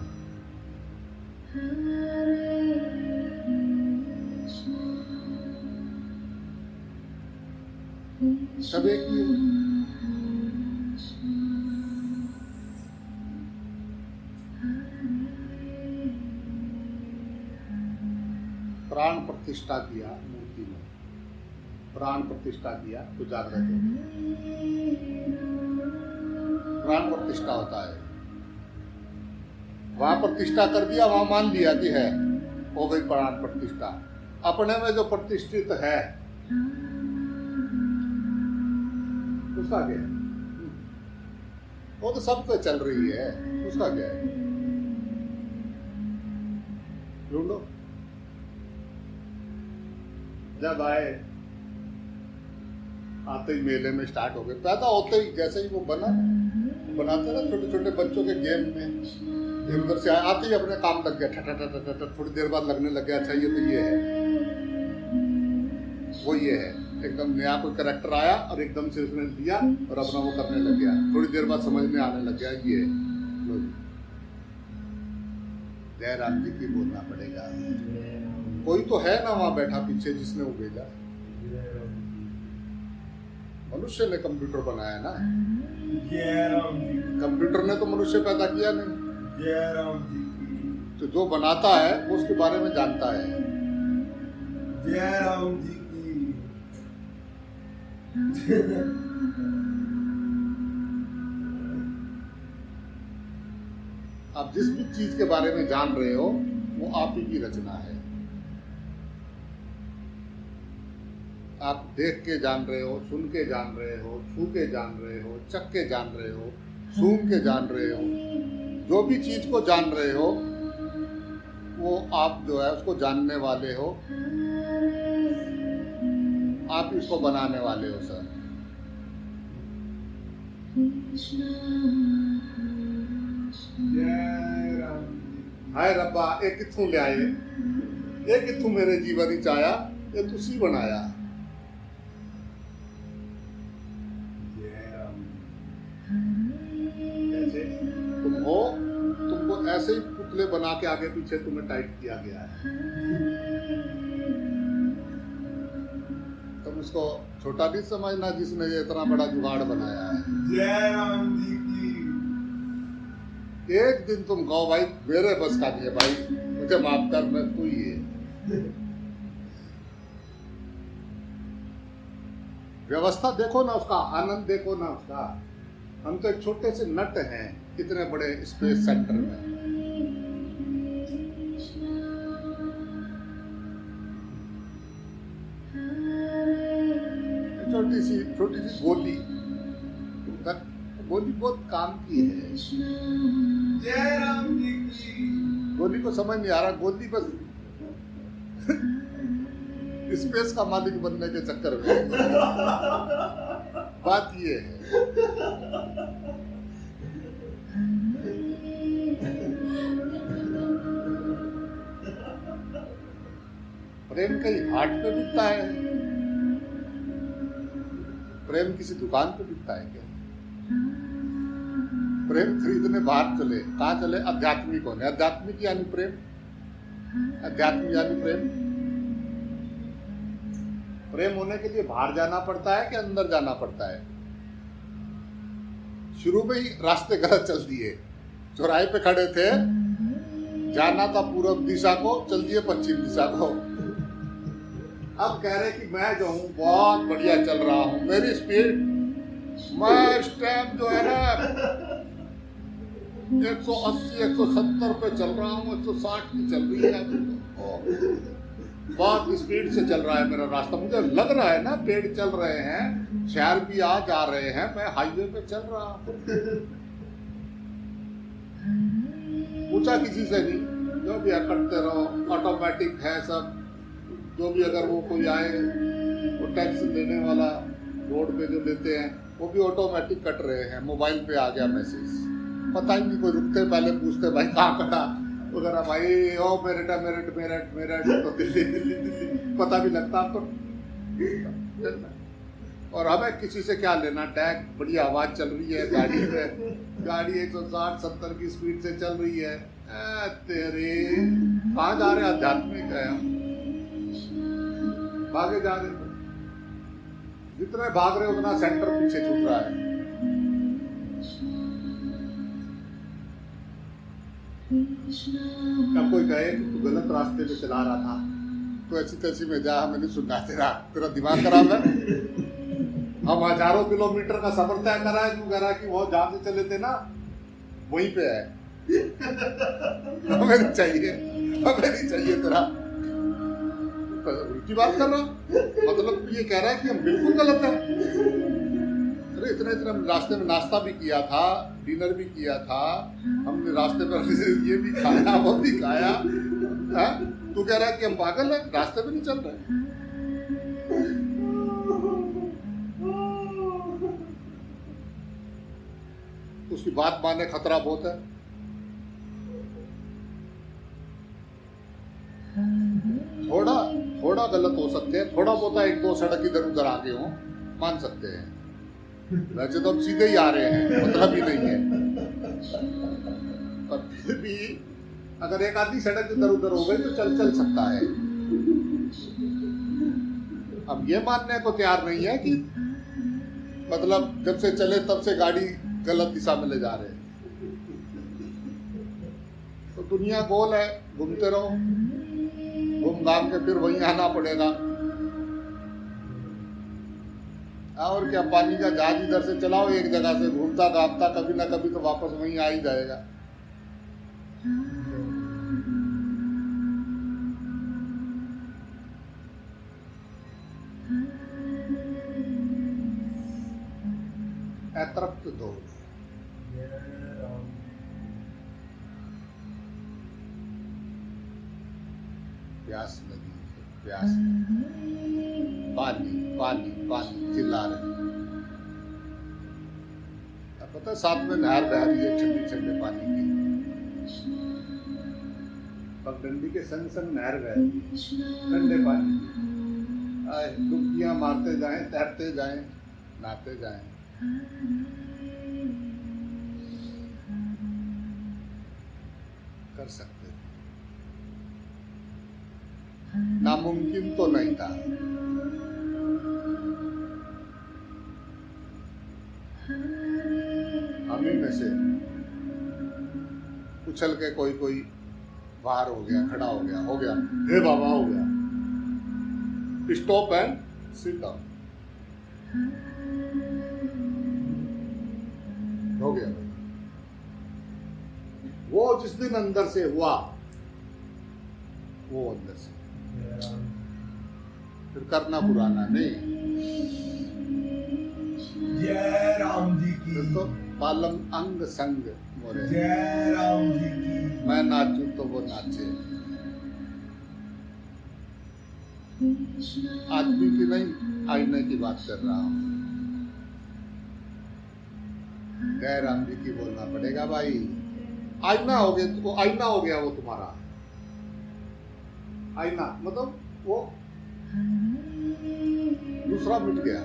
सब एक ही है। प्राण प्रतिष्ठा किया मूर्ति में, प्राण प्रतिष्ठा किया तो जागृत हो, प्राण प्रतिष्ठा होता है। वहां प्रतिष्ठा कर दिया, वहां मान लिया कि है, हो गई प्राण प्रतिष्ठा। अपने में जो प्रतिष्ठित है उसका क्या है? वो तो सब पे चल रही है, उसका क्या है? ढूंढो। जब आए आते ही मेले में स्टार्ट हो गए, पैदा होते ही जैसे ही वो बनाते ना छोटे छोटे बच्चों के गेम में, एक उधर से आते ही अपने काम लग गया, ठट थोड़ी देर बाद लगने लग गया, अच्छा ये तो ये है, वो ये है। एकदम नया कोई कैरेक्टर आया और एकदम से उसने दिया और अपना वो करने लग गया, थोड़ी देर बाद समझ में आने लग गया ये है। लो जी, जय राम जी की बोलना पड़ेगा। कोई तो है ना वहां बैठा पीछे जिसने वो भेजा। मनुष्य ने कंप्यूटर बनाया ना, जय राम जी। कंप्यूटर ने तो मनुष्य पैदा किया नहीं। जय राम जी की। तो जो बनाता है वो उसके बारे में जानता है। जय राम जी की। आप जिस भी चीज के बारे में जान रहे हो वो आप ही की रचना है। आप देख के जान रहे हो, सुन के जान रहे हो, छू के जान रहे हो, चख के जान रहे हो, सूंघ के जान रहे हो, जो भी चीज को जान रहे हो वो आप जो है उसको जानने वाले हो, आप इसको बनाने वाले हो सर। जय राम जी। हाय रब्बा ये कित्थों ले आए, ये कित्थों मेरे जीवन ही चाया, ये तुसी बनाया। जय राम कैसे तुम हो, तुमको ऐसे ही पुतले बना के आगे पीछे तुम्हें टाइट किया गया है। तुम इसको छोटा नहीं समझना जिसने ये इतना बड़ा जुगाड़ बनाया है। जय राम जी की। एक दिन तुम कहो भाई मेरे बस का नहीं है भाई, मुझे माफ कर, मैं तू ही है। व्यवस्था देखो ना उसका, आनंद देखो ना उसका। हम तो एक छोटे से नट हैं इतने बड़े स्पेस सेंटर में। छोटी सी गोली, गोली बहुत काम की है। जय राम जी की। गोली को समझ नहीं आ रहा, गोली बस स्पेस का मालिक बनने के चक्कर में। बात ये है। प्रेम कहीं हाट पे बिकता है? प्रेम किसी दुकान पे बिकता है क्या? प्रेम खरीदने बाहर चले, कहाँ चले? आध्यात्मिक होने। आध्यात्मिक यानी प्रेम, अध्यात्म यानी प्रेम। प्रेम होने के लिए बाहर जाना पड़ता है कि अंदर जाना पड़ता है? शुरू में ही रास्ते गलत चल दिए। चौराहे पे खड़े थे, जाना था पूर्व दिशा को, चल दिए पश्चिम दिशा को। अब कह रहे कि मैं जो हूँ बहुत बढ़िया चल रहा हूँ, मेरी स्पीड, मैं इस टाइम जो है ना 180 170 पे चल रहा हूँ, 160 की चल रही है अभी तो। बहुत स्पीड से चल रहा है मेरा रास्ता, मुझे लग रहा है ना पेड़ चल रहे हैं, शहर भी आ जा रहे हैं, मैं हाईवे पे चल रहा हूँ। पूछा किसी से नहीं, जो भी है करते रहो, ऑटोमेटिक है सब। जो भी अगर वो कोई आए, वो टैक्स देने वाला रोड पे जो लेते हैं वो भी ऑटोमेटिक कट रहे हैं। मोबाइल पे आ गया मैसेज, पता ही नहीं, कोई रुकते पहले पूछते भाई कहाँ कटा वगैरह, भाई ओ मेरठ मेरठ मेरठ मेरठ, तो दिल्ली दिल्ली दिल्ली, पता भी लगता आपको। और हमें किसी से क्या लेना, टैग बढ़िया आवाज़ चल रही है गाड़ी में, गाड़ी 160-70 की स्पीड से चल रही है, तेरे कहाँ जा रहे हैं, आध्यात्मिक है हम, भागे जा रहे हो, जितने भाग रहे उतना सेंटर पीछे छूट रहा है। क्या कोई कहे कि तू गलत रास्ते पे चला रहा था, तो ऐसी तैसी में जा, हमें नहीं सुनना, तेरा दिमाग खराब है। हम हजारों किलोमीटर का सफर तय करा है, तू कह रहा है कि वो जहाँ से चले थे ना वहीं पे है। हमें नहीं चाहिए, हमें नहीं चाहिए तेरा, उल्टी बात कर रहा हूँ। मतलब तू ये कह रहा है कि हम बिल्कुल गलत है। अरे इतने इतने रास्ते में नाश्ता भी किया था, डिनर भी किया था, हमने रास्ते पर ये भी खाया वो भी खाया, तू कह रहा है कि हम पागल है, रास्ते पे नहीं चल रहे। उसकी बात मानने खतरा बहुत है। थोड़ा थोड़ा गलत हो सकते हैं, थोड़ा बहुत एक दो सड़क इधर उधर आगे हो, मान सकते हैं, वैसे तो हम सीधे ही आ रहे हैं, मतलब ही नहीं है। पर फिर भी अगर एक आधी सड़क इधर उधर हो गई तो चल सकता है। अब ये मानने को तैयार नहीं है कि मतलब जब से चले तब से गाड़ी गलत दिशा में ले जा रहे हैं। तो दुनिया गोल है, घूमते रहो, घूम घाम के फिर वहीं आना पड़ेगा। और क्या, पानी का जहाज इधर से चलाओ एक जगह से, घूमता घामता कभी ना कभी तो वापस वहीं आ ही जाएगा। अतृप्त दो प्यास लगी, प्यास, पानी पानी पानी चिल्ला रहे। अब पता है साथ में नहर बह रही है ठंडे ठंडे पानी की, पगडंडी के संग संग नहर बह रही है ठंडे पानी की। आए डुबकियां मारते जाएं, तैरते जाएं, नहाते जाएं। कर सकते थे, नामुमकिन तो नहीं था। हम ही में से उछल के कोई बाहर हो गया, खड़ा हो गया, हे बाबा हो गया, स्टॉप एंड सिट डाउन, हो गया। वो जिस दिन अंदर से हुआ, वो अंदर से, फिर करना पुराना नहीं। जय राम जी की, फिर तो पालम अंग संग मोरे, जय राम जी की। मैं नाचूं तो वो नाचे। आदमी की नहीं, आईने की बात कर रहा हूं। जय राम जी की बोलना पड़ेगा भाई। आईना हो गया, तो आईना हो गया वो तुम्हारा। आईना मतलब वो दूसरा मिट गया।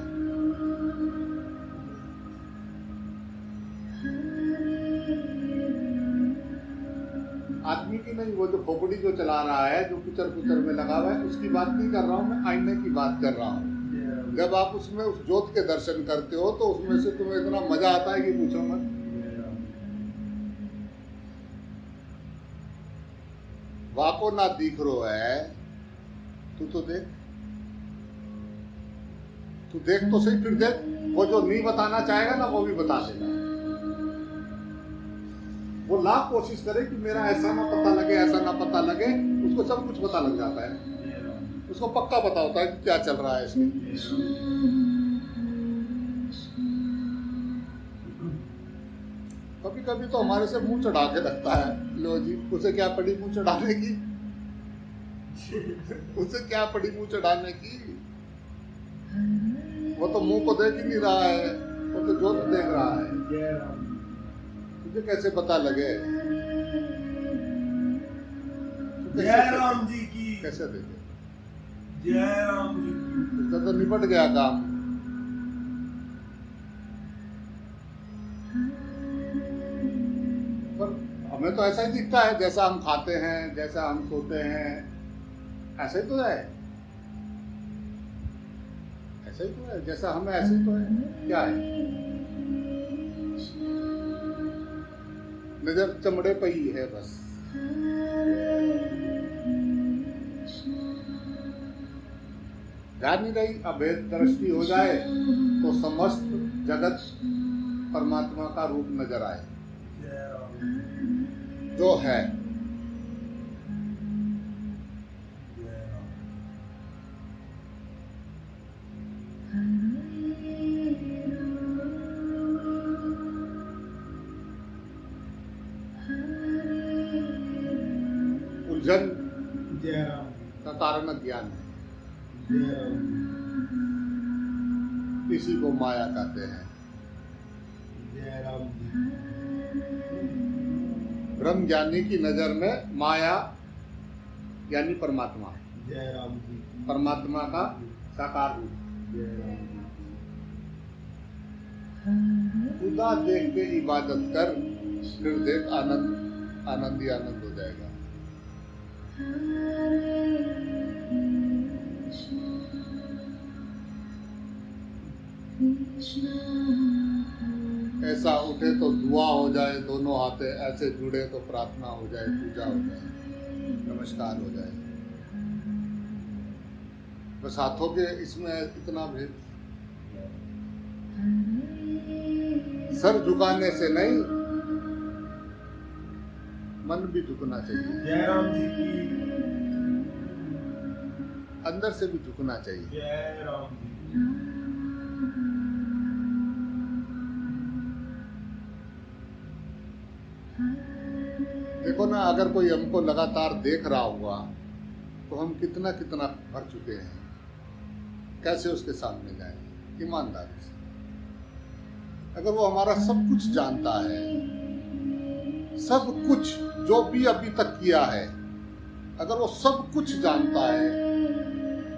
आदमी की नहीं, वो जो खोपड़ी जो चला रहा है, जो कुचर में लगा हुआ है, उसकी बात नहीं कर रहा हूं मैं, आईने की बात कर रहा हूं। जब आप उसमें उस ज्योत के दर्शन करते हो तो उसमें से तुम्हें इतना मजा आता है कि पूछो मत। वाको ना दिख रो है, तू तो देख, तू देख तो सही, फिर देख। वो जो नहीं बताना चाहेगा ना, वो भी बता देगा। वो लाख कोशिश करे कि मेरा ऐसा ना पता लगे, ऐसा ना पता लगे, उसको सब कुछ पता लग जाता है। उसको पक्का पता होता है कि क्या चल रहा है इसमें। कभी कभी तो हमारे से मुंह चढ़ा के रखता है। लो जी, उसे क्या पड़ी मुंह चढ़ाने की? उसे क्या पड़ी मुंह चढ़ाने की? वो तो मुंह को देख ही नहीं रहा है, वो तो ज्योत देख रहा है। जय राम तुझे कैसे पता लगे? जय राम जी की कैसे देखे? जय राम जी की उसका तो निपट गया काम। पर हमें तो ऐसा ही दिखता है, जैसा हम खाते हैं, जैसा हम सोते हैं, ऐसा ही तो है। ऐसा ही तो है, जैसा हम ऐसे ही तो है। क्या है? नजर चमड़े पे ही है बस। ध्यान नहीं रही, अभेद दृष्टि हो जाए तो समस्त जगत परमात्मा का रूप नजर आए, जय राम जो है। जय राम उलझन जय राम का कारण अज्ञान है, जय राम इसी को माया कहते हैं। जय राम जी ब्रह्म ज्ञानी की नजर में माया यानी परमात्मा, जय राम जी परमात्मा का साकार रूप। जय राम जी खुदा देख के इबादत कर, फिर देख आनंद, आनंद ही आनंद हो जाएगा। ऐसा उठे तो दुआ हो जाए, दोनों हाथे ऐसे जुड़े तो प्रार्थना हो जाए, पूजा हो जाए, नमस्कार हो जाए। बस हाथों के इसमें इतना भेद। सर झुकाने से नहीं, मन भी झुकना चाहिए, जय राम जी की अंदर से भी झुकना चाहिए। जय राम जी देखो ना, अगर कोई हमको लगातार देख रहा हुआ तो हम कितना कितना भर चुके हैं, कैसे उसके सामने जाएंगे ईमानदारी से? अगर वो हमारा सब कुछ जानता है, सब कुछ जो भी अभी तक किया है, अगर वो सब कुछ जानता है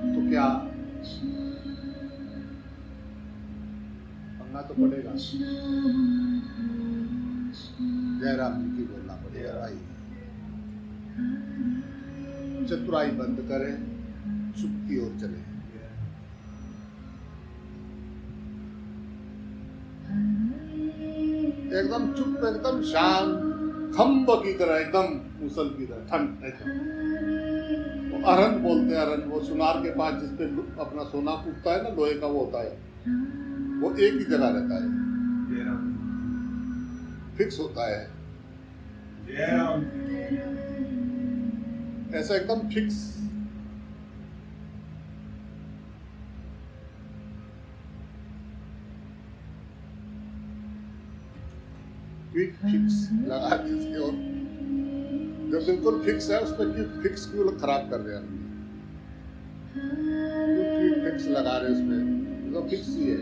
तो क्या पढ़ना तो पड़ेगा। जय राम जी की बोलना पड़ेगा भाई। चतुराई बंद करें, चुप की ओर चले। एकदम चुप, एकदम शांत, खम्भ की तरह, एकदम मुसल की तरह ठंड एकदम। वो अरन बोलते हैं, अरन वो सुनार के पास जिस पे अपना सोना कूदता है ना, लोहे का वो होता है, वो एक ही जगह रहता है, जय राम फिक्स होता है। जय राम ऐसा एकदम फिक्स। क्विक फिक्स लगा जिसके, और जब बिल्कुल फिक्स है उस पर क्विक फिक्स क्यों खराब कर रहे हैं आदमी? क्यों क्विक फिक्स लगा रहे उसमें? तो फिक्स ही है।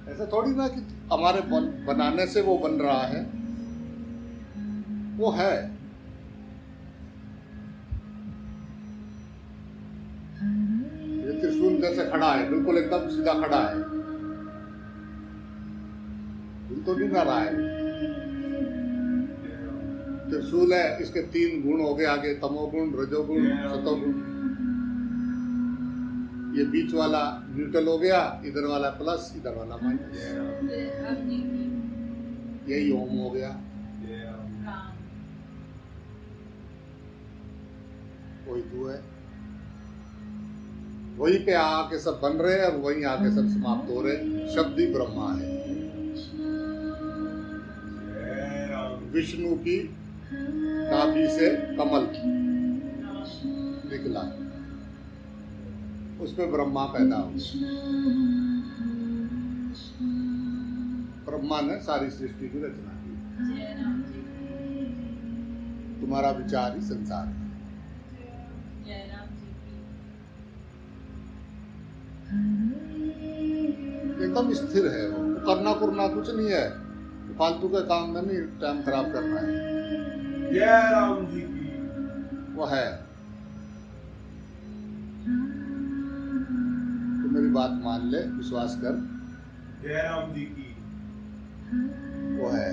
ऐसा थोड़ी ना कि हमारे बनाने से वो बन रहा है, वो है। ये त्रिशूल जैसे खड़ा है, बिल्कुल एकदम सीधा खड़ा है, हिल तो नहीं ना रहा है। त्रिशूल है, इसके 3 गुण हो गए आगे, तमोगुण, रजोगुण, सतोगुण। ये बीच वाला न्यूट्रल हो गया, इधर वाला प्लस, इधर वाला माइनस। यही ओम हो गया। वही तू है, वहीं पे आके सब बन रहे हैं और वहीं आके सब समाप्त हो रहे। शब्द ही ब्रह्मा है। विष्णु की नाभि से कमल निकला, उस पे ब्रह्मा पैदा हुआ। ब्रह्मा ने सारी सृष्टि की रचना की। जय राम जी तुम्हारा विचार ही संसार है। जय राम जी एकदम स्थिर है वो, करना कुरना कुछ नहीं है, फालतू के काम में नहीं टाइम खराब करना है। जय राम जी की। वो है। तो मेरी बात मान ले, विश्वास कर, जय राम जी की। वो है।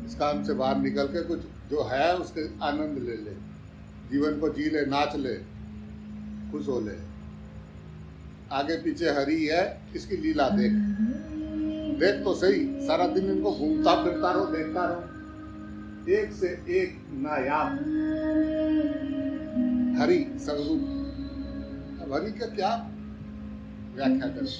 इस काम से बाहर निकल के कुछ जो है उसके आनंद ले ले, जीवन को जी ले, नाच ले, खुश हो ले। आगे पीछे हरी है, इसकी लीला देख, देख तो सही। सारा दिन इनको घूमता फिरता रहो, देखता रहो। एक से एक नायाब हरी स्वरूप। अब हरी का क्या व्याख्या करें?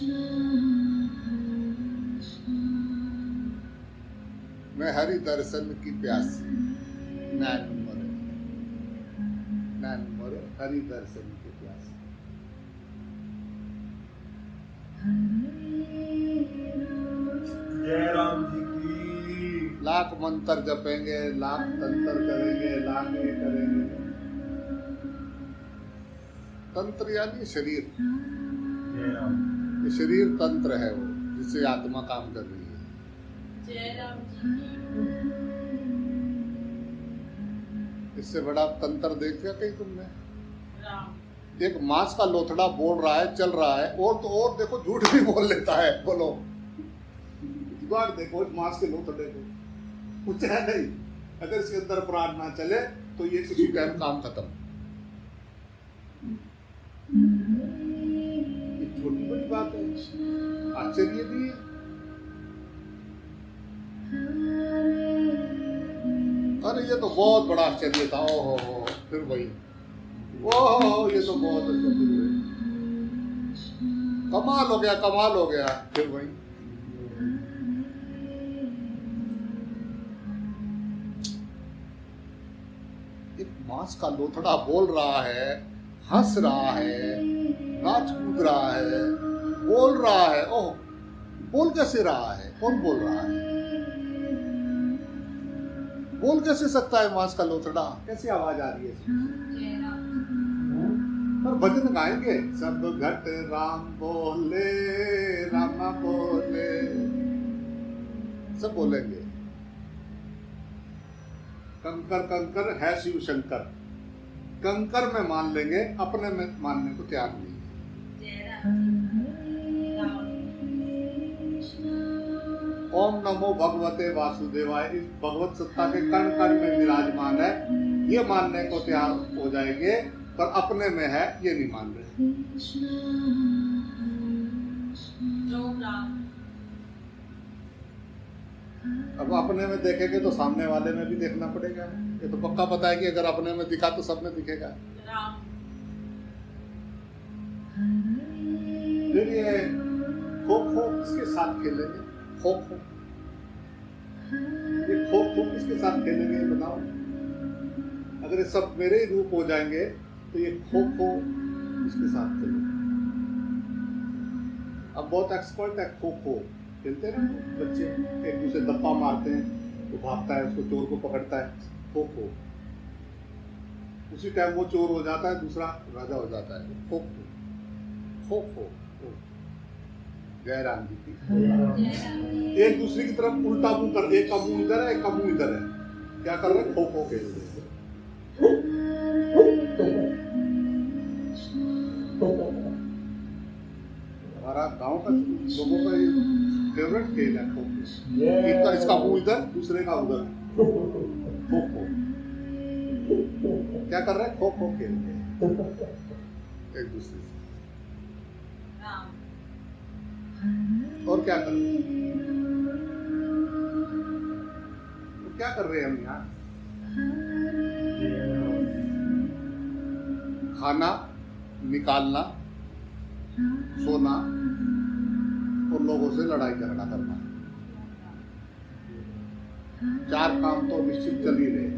मैं हरि दर्शन की प्यासी, नैन मोरे हरि दर्शन की प्यासी। जय राम जी की। लाख मंत्र जपेंगे, लाख तंत्र करेंगे, लाख ये करेंगे। तंत्र यानी शरीर, जय राम। ये शरीर तंत्र है वो, जिससे आत्मा काम कर रही है। जय राम जी इससे बड़ा तंत्र देखा कहीं तुमने? राम एक मांस का लोथड़ा बोल रहा है, चल रहा है, और तो और देखो झूठ भी बोल लेता है। बोलो, जुगाड़ देखो इस मांस के लोथड़े को, कुछ है नहीं। अगर इसके अंदर प्राण ना चले तो ये किसी टाइम काम खत्म। ये छोटी बड़ी बात है, आश्चर्य भी है। अरे ये तो बहुत बड़ा आश्चर्य था। ओ हो, फिर वही, ओह ये तो बहुत आश्चर्य है। कमाल हो गया, कमाल हो गया, फिर वही। एक मांस का लोथड़ा बोल रहा है, हंस रहा है, नाच कूद रहा है, बोल रहा है। ओह, बोल कैसे रहा है? कौन बोल रहा है? बोल कैसे सकता है मांस का लोथड़ा? कैसी आवाज आ रही है? जय राम और भजन गाएंगे, सब घट राम बोले, राम बोले, सब बोलेंगे। कंकर कंकर है शिव शंकर, कंकर में मान लेंगे, अपने में मानने को तैयार नहीं। जय राम ओम नमो भगवते वासुदेवाय, इस भगवत सत्ता के कण कण में विराजमान है, ये मानने को तैयार हो जाएंगे, पर अपने में है ये नहीं मान रहे। राम अब अपने में देखेंगे तो सामने वाले में भी देखना पड़ेगा। ये तो पक्का पता है कि अगर अपने में दिखा तो सब में दिखेगा। राम फिर ये खो खो किसके साथ खेलेंगे? खो खो, ये खो खो किसके साथ खेलेंगे बताओ? अगर ये सब मेरे ही रूप हो जाएंगे तो ये खो खो किसके साथ खेलेंगे? अब बहुत एक्सपर्ट है खो खो खेलते हैं ना बच्चे, एक दूसरे दप्पा मारते हैं, वो भागता है, उसको चोर को पकड़ता है। खो खो, उसी टाइम वो चोर हो जाता है, दूसरा राजा हो जाता है। खो खो, खो खो। जय राम जी की। जय राम एक दूसरे की तरफ उल्टा मुंह कर, एक का मुंह इधर है, एक का मुंह इधर है। क्या कर रहे हैं? खो खो खेल रहे हैं। हमारा गांव का लोगों का फेवरेट खेल है खो खो। एक का इसका मुंह इधर, दूसरे का उधर। खो खो क्या कर रहे हैं? खो खो खेल रहे हैं एक दूसरे से। राम और क्या कर रहे हैं? तो क्या कर रहे हैं हम यहाँ? खाना, निकालना, सोना और लोगों से लड़ाई झगड़ा करना। चार काम तो निश्चित चल ही रहे।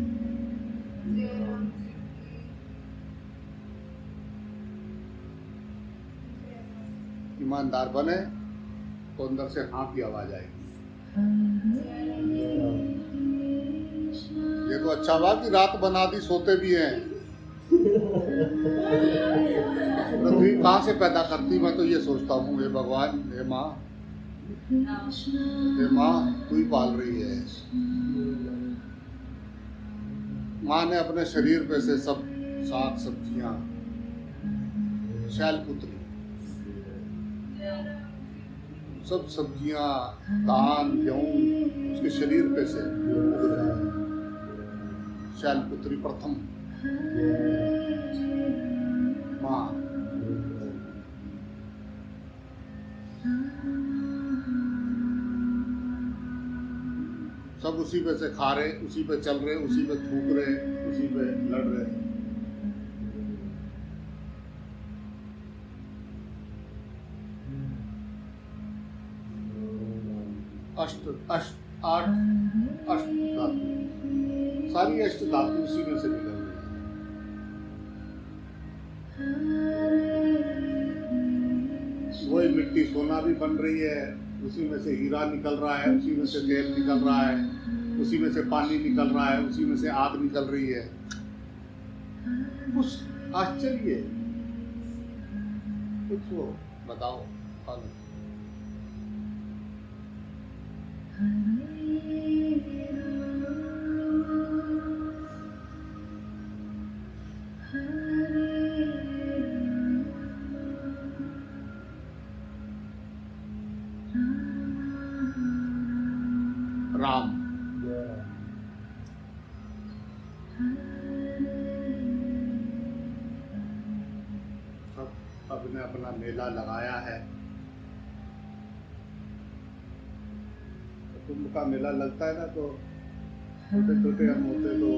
ईमानदार बने तो अंदर से हाँ की आवाज आएगी। ये तो अच्छा हुआ कि रात बना दी, सोते भी हैं। पृथ्वी कहाँ से पैदा करती, मैं तो ये सोचता हूँ, हे भगवान, हे माँ, तू ही पाल रही है। माँ ने अपने शरीर पे से सब साग सब्जियां, शैलपुत्री, सब सब्जियां, धान, गेहूं उसके शरीर पे से शैलपुत्री प्रथम माँ। सब उसी पे से खा रहे, उसी पे चल रहे, उसी पे थूक रहे, उसी पे लड़ रहे। आठ अष्ट धातु, सारी अष्ट धातु उसी में से निकल रही है। वही मिट्टी सोना भी बन रही है, उसी में से हीरा निकल रहा है, उसी में से तेल निकल रहा है, उसी में से पानी निकल रहा है, उसी में से आग निकल रही है। कुछ आश्चर्य, कुछ वो बताओ। राम सब ने अपना मेला लगाया है। कुंभ का मेला लगता है ना, तो छोटे छोटे हम होते तो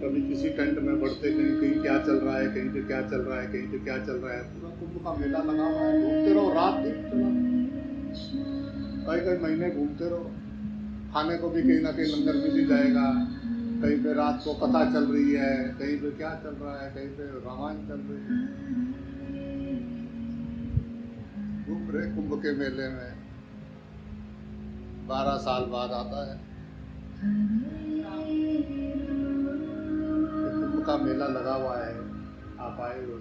कभी किसी टेंट में बढ़ते, कहीं कहीं क्या चल रहा है, कहीं पे क्या चल रहा है, कहीं पे क्या चल रहा है। पूरा कुंभ का मेला लगा हुआ है, घूमते रहो रात दिन, चलो कई महीने घूमते रहो। खाने को भी कहीं ना कहीं लंगर मिल ही जाएगा। कहीं पे रात को कथा चल रही है, कहीं पे क्या चल रहा है, कहीं पे रामायण चल रही है। घूम रहे कुंभ के मेले में। 12 साल बाद आता है कुंभ का मेला लगा हुआ है, आप आए हो।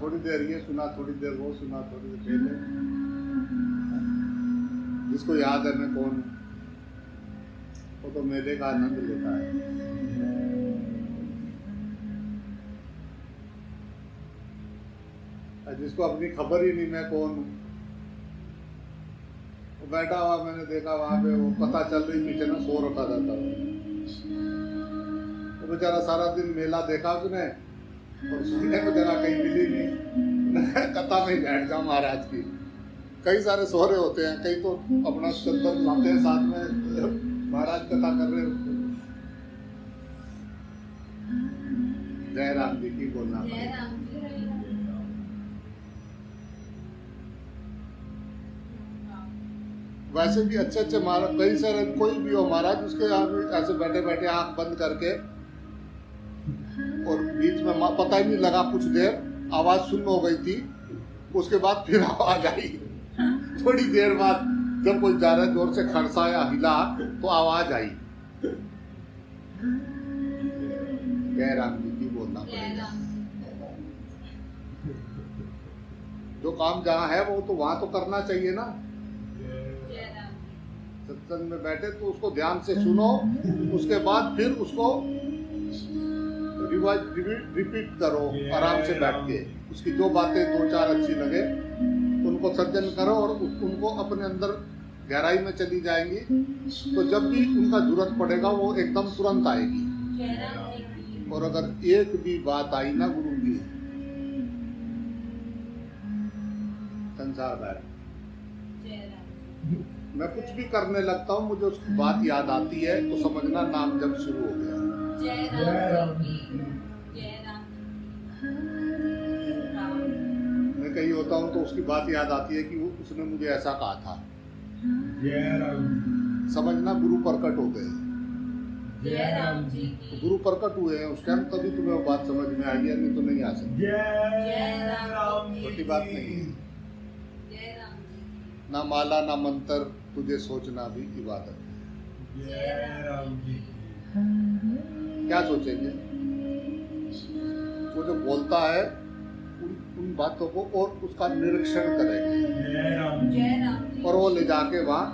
थोड़ी देर ये सुना, थोड़ी देर वो सुना, थोड़ी देर पहले। जिसको याद है मैं कौन, वो तो मेले का आनंद लेता है। जिसको अपनी खबर ही नहीं मैं कौन हूँ, वो बैठा हुआ, मैंने देखा वहां पे वो कथा चल रही, पीछे ना सो रखा जाता है। वो बेचारा सारा दिन मेला देखा उसने, और सुनने को जगह कहीं मिली नहीं। कथा में बैठ जाओ महाराज की। कई सारे सोहरे होते हैं, कई तो अपना चंदन लाते हैं साथ में, महाराज कथा कर रहे होते हैं। जय राम जी की बोलना। वैसे भी अच्छे अच्छे महाराज, कई सारे, कोई भी हो महाराज, उसके यहाँ भी ऐसे बैठे बैठे आंख बंद करके, और बीच में पता ही नहीं लगा, कुछ देर आवाज सुन्न हो गई थी, उसके बाद फिर आवाज आई। थोड़ी देर बाद जब कोई ज्यादा जोर से खड़सा या हिला तो आवाज आई। जय राम जी की बोलना पड़ेगा। जो काम जहाँ है वो तो वहां तो करना चाहिए ना। सत्संग में बैठे तो उसको ध्यान से सुनो, उसके बाद फिर उसको रिपीट करो आराम से बैठ के। उसकी जो बातें 2-4 अच्छी लगे उनको सर्जन करो, और उनको अपने अंदर गहराई में चली जाएंगी। तो जब भी उनका जरूरत पड़ेगा वो एकदम तुरंत आएगी। और अगर एक भी बात आई ना गुरु की, संसार बैठ, मैं कुछ भी करने लगता हूँ, मुझे उसकी बात याद आती है तो समझना नाम जब शुरू हो गया। मैं कहीं होता हूँ तो उसकी बात याद आती है कि उसने मुझे ऐसा कहा था। समझना गुरु प्रकट हो गए। जय राम जी तो की गुरु प्रकट हुए हैं उस टाइम, तभी तुम्हें वो बात समझ में आएगी, नहीं तो नहीं आ सकती। जय राम जी छोटी बात नहीं है। जय राम जी ना माला ना मंत्र, तुझे सोचना भी इबादत है। जय राम जी की क्या सोचेंगे? वो जो बोलता है उन बातों को और उसका निरीक्षण करेंगे, जय राम जी जय राम जी और वो ले जाके वहाँ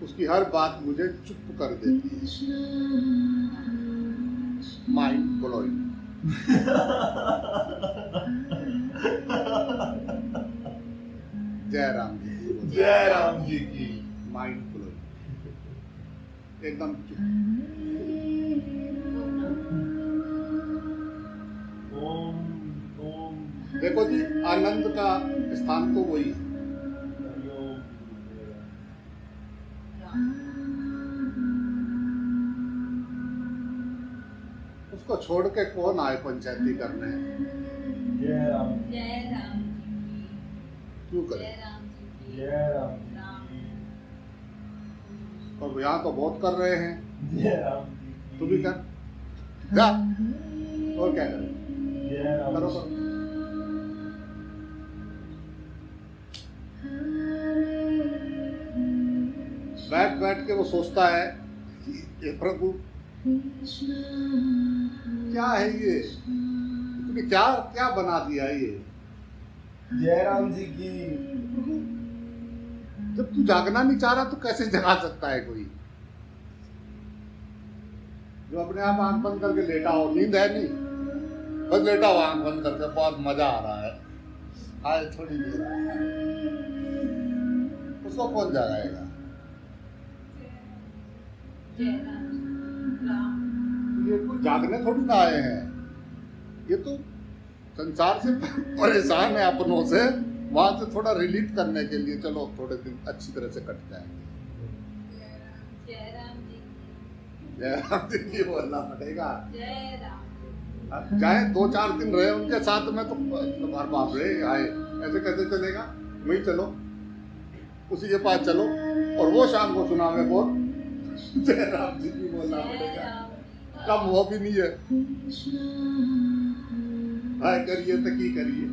उसकी हर बात मुझे चुप कर देती है। Mind blowing. जय राम जी की बोलो। जय राम जी की माइंड ब्लोइंग, एकदम चुप। ओम ओम देखो जी, आनंद का स्थान तो वही है। हरिओम उसको छोड़ के कौन आए पंचायती करने? जय राम जय राम जी क्यों की करे? जय राम जी की जय राम राम और यहाँ तो बहुत कर रहे हैं, जय राम जी की तू भी कर जा। और क्या करें? जय राम करो जी करो। बैठ बैठ के वो सोचता है कि ये प्रभु क्या है ये, तूने क्या क्या बना दिया ये। जय राम जी की जब तू जागना नहीं चाह रहा तो कैसे जगा सकता है कोई? जो अपने आप आंख बंद करके लेटा हो, नींद है नहीं, बस लेटा हो आंख बंद करके, बहुत मजा आ रहा है, आज थोड़ी देर, उसको कौन जगाएगा? जय राम जी राम ये कोई जागने थोड़ी ना आए हैं, ये तो संसार से परेशान है अपनों से, वहां से थोड़ा रिलीफ करने के लिए चलो थोड़े दिन अच्छी तरह से कट जाएंगे। जय राम जी की जय राम जी की बोलना पड़ेगा। जय राम अब चाहे 2-4 दिन रहे उनके साथ में तो तुम्हारे बाप रे आए, ऐसे कैसे चलेगा? वही चलो, उसी के पास चलो, और वो शाम को सुनावे बोल जय राम जी की बोलना जय पड़ेगा। राम कम वो भी नहीं है, हाय करिए तो की करिए,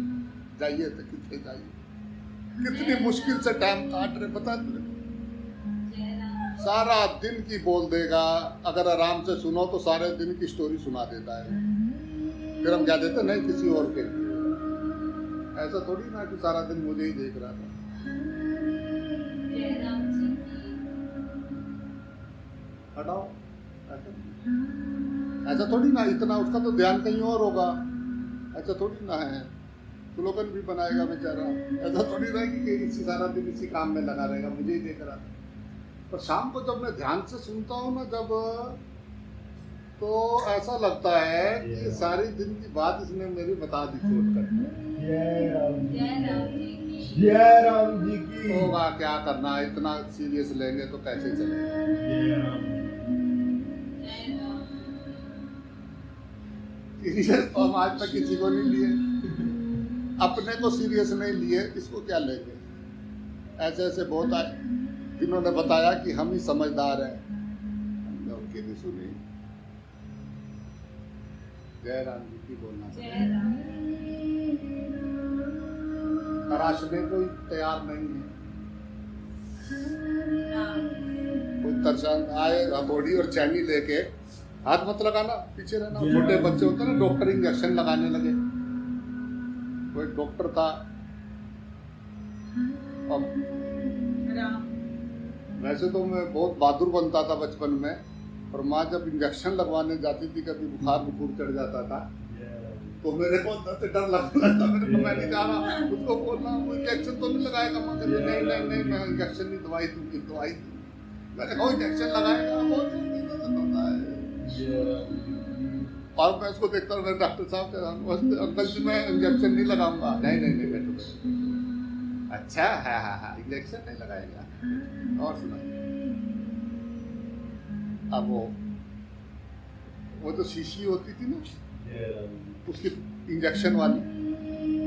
जाइए तो कितने जाइए, कितनी मुश्किल से टाइम काट रहे बता दे। जय राम सारा दिन की बोल देगा, अगर आराम से सुनो तो सारे दिन की स्टोरी सुना देता है। फिर हम क्या देते नहीं किसी और के लिए, ऐसा थोड़ी ना कि सारा दिन मुझे ही देख रहा था। जय राम जी की हटाओ, ऐसा थोड़ी ना, इतना उसका तो ध्यान कहीं और होगा, ऐसा थोड़ी ना है। स्लोगन भी बनाएगा बेचारा, ऐसा थोड़ी ना कि इसी सारा दिन इसी काम में लगा रहेगा, मुझे ही देख रहा था। पर शाम को जब मैं ध्यान से सुनता हूँ ना, जब तो ऐसा लगता है कि सारी दिन की बात इसने मेरी बता दी शॉर्टकट में। जय राम जी जय राम जी की जय राम जी की होगा क्या करना, इतना सीरियस लेंगे तो कैसे चलेगा? जय राम जय राम सीरियस तो हम आज तक किसी को नहीं लिए, अपने को सीरियस नहीं लिए, इसको क्या लेंगे? ऐसे ऐसे बहुत आए जिन्होंने बताया कि हम ही समझदार हैं, हमने उनकी नहीं सुनी। जय राम जी की बोलना जय पड़ेगा। राम तराशने कोई तैयार नहीं है, राम कोई तरसान आए हथौड़ी और चैनी लेके, हाथ मत लगाना, पीछे रहना। जय छोटे राम बच्चे जी। होते हैं ना, डॉक्टर इंजेक्शन लगाने लगे। कोई डॉक्टर था, अब राम वैसे तो मैं बहुत बहादुर बनता था बचपन में, पर माँ जब इंजेक्शन लगवाने जाती थी, कभी बुखार चढ़ जाता था, तो मेरे को अंदर से डर लगने लगता, मेरे को मैं नहीं जा रहा, उसको बोलना वो इंजेक्शन तो नहीं लगाएगा। माँ कहती नहीं नहीं नहीं, मैं इंजेक्शन नहीं, दवाई दूंगी, दवाई दूंगी। मैंने कहा इंजेक्शन लगाएगा, बहुत जल्दी दर्द होता है। और मैं उसको देखता हूँ, मेरे डॉक्टर साहब के अंकल जी मैं इंजेक्शन नहीं लगाऊंगा। नहीं नहीं नहीं बैठो बैठो। अच्छा हाँ हाँ हाँ, इंजेक्शन नहीं लगाएगा। और सुना, अब वो तो शीशी होती थी ना उसकी इंजेक्शन वाली,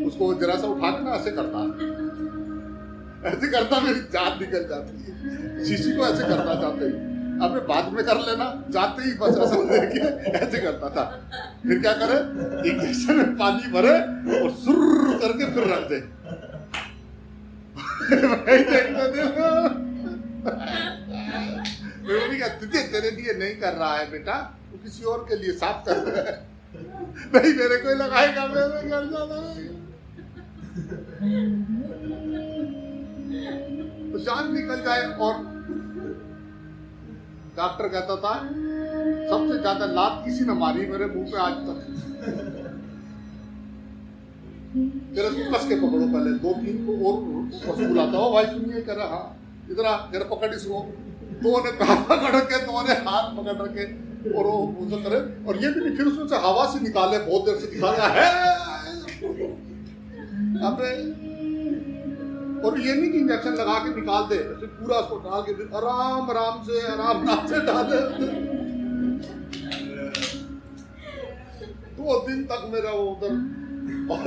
उसको जरा सा उठा के ना ऐसे करता, ऐसे करता, मेरी जान निकल जाती है। शीशी को ऐसे करना चाहते हैं, अबे बाद में कर लेना, जाते ही बस ऐसा देखे ऐसे करता था। फिर क्या करे, इंजेक्शन में पानी भरे और सुर करके फिर रख दे। भाई देखते थे मैं भी कहती थी तेरे लिए नहीं कर रहा है बेटा, वो किसी और के लिए साफ कर रहा है। नहीं मेरे को लगाएगा, मेरे घर जाना तो जान निकल जाए। और डॉक्टर कहता था सबसे ज्यादा लात किसी ने मारी मेरे मुंह पे आज तक। तेरे को कस के पकड़ो पहले, 2-3 को और बुलाता हो, भाई सुनिए कह रहा, हाँ इधर आ, तेरा पकड़ इसको, 2 ने पैर पकड़ के 2 ने हाथ पकड़ के और वो करे। और ये भी नहीं, फिर उसमें से हवा से निकाले, बहुत देर से निकाला है। अबे और ये नहीं कि इंजेक्शन लगा के निकाल दे, फिर पूरा उसको डाल के फिर आराम आराम से डाले। 2 दिन तक मेरा वो उधर और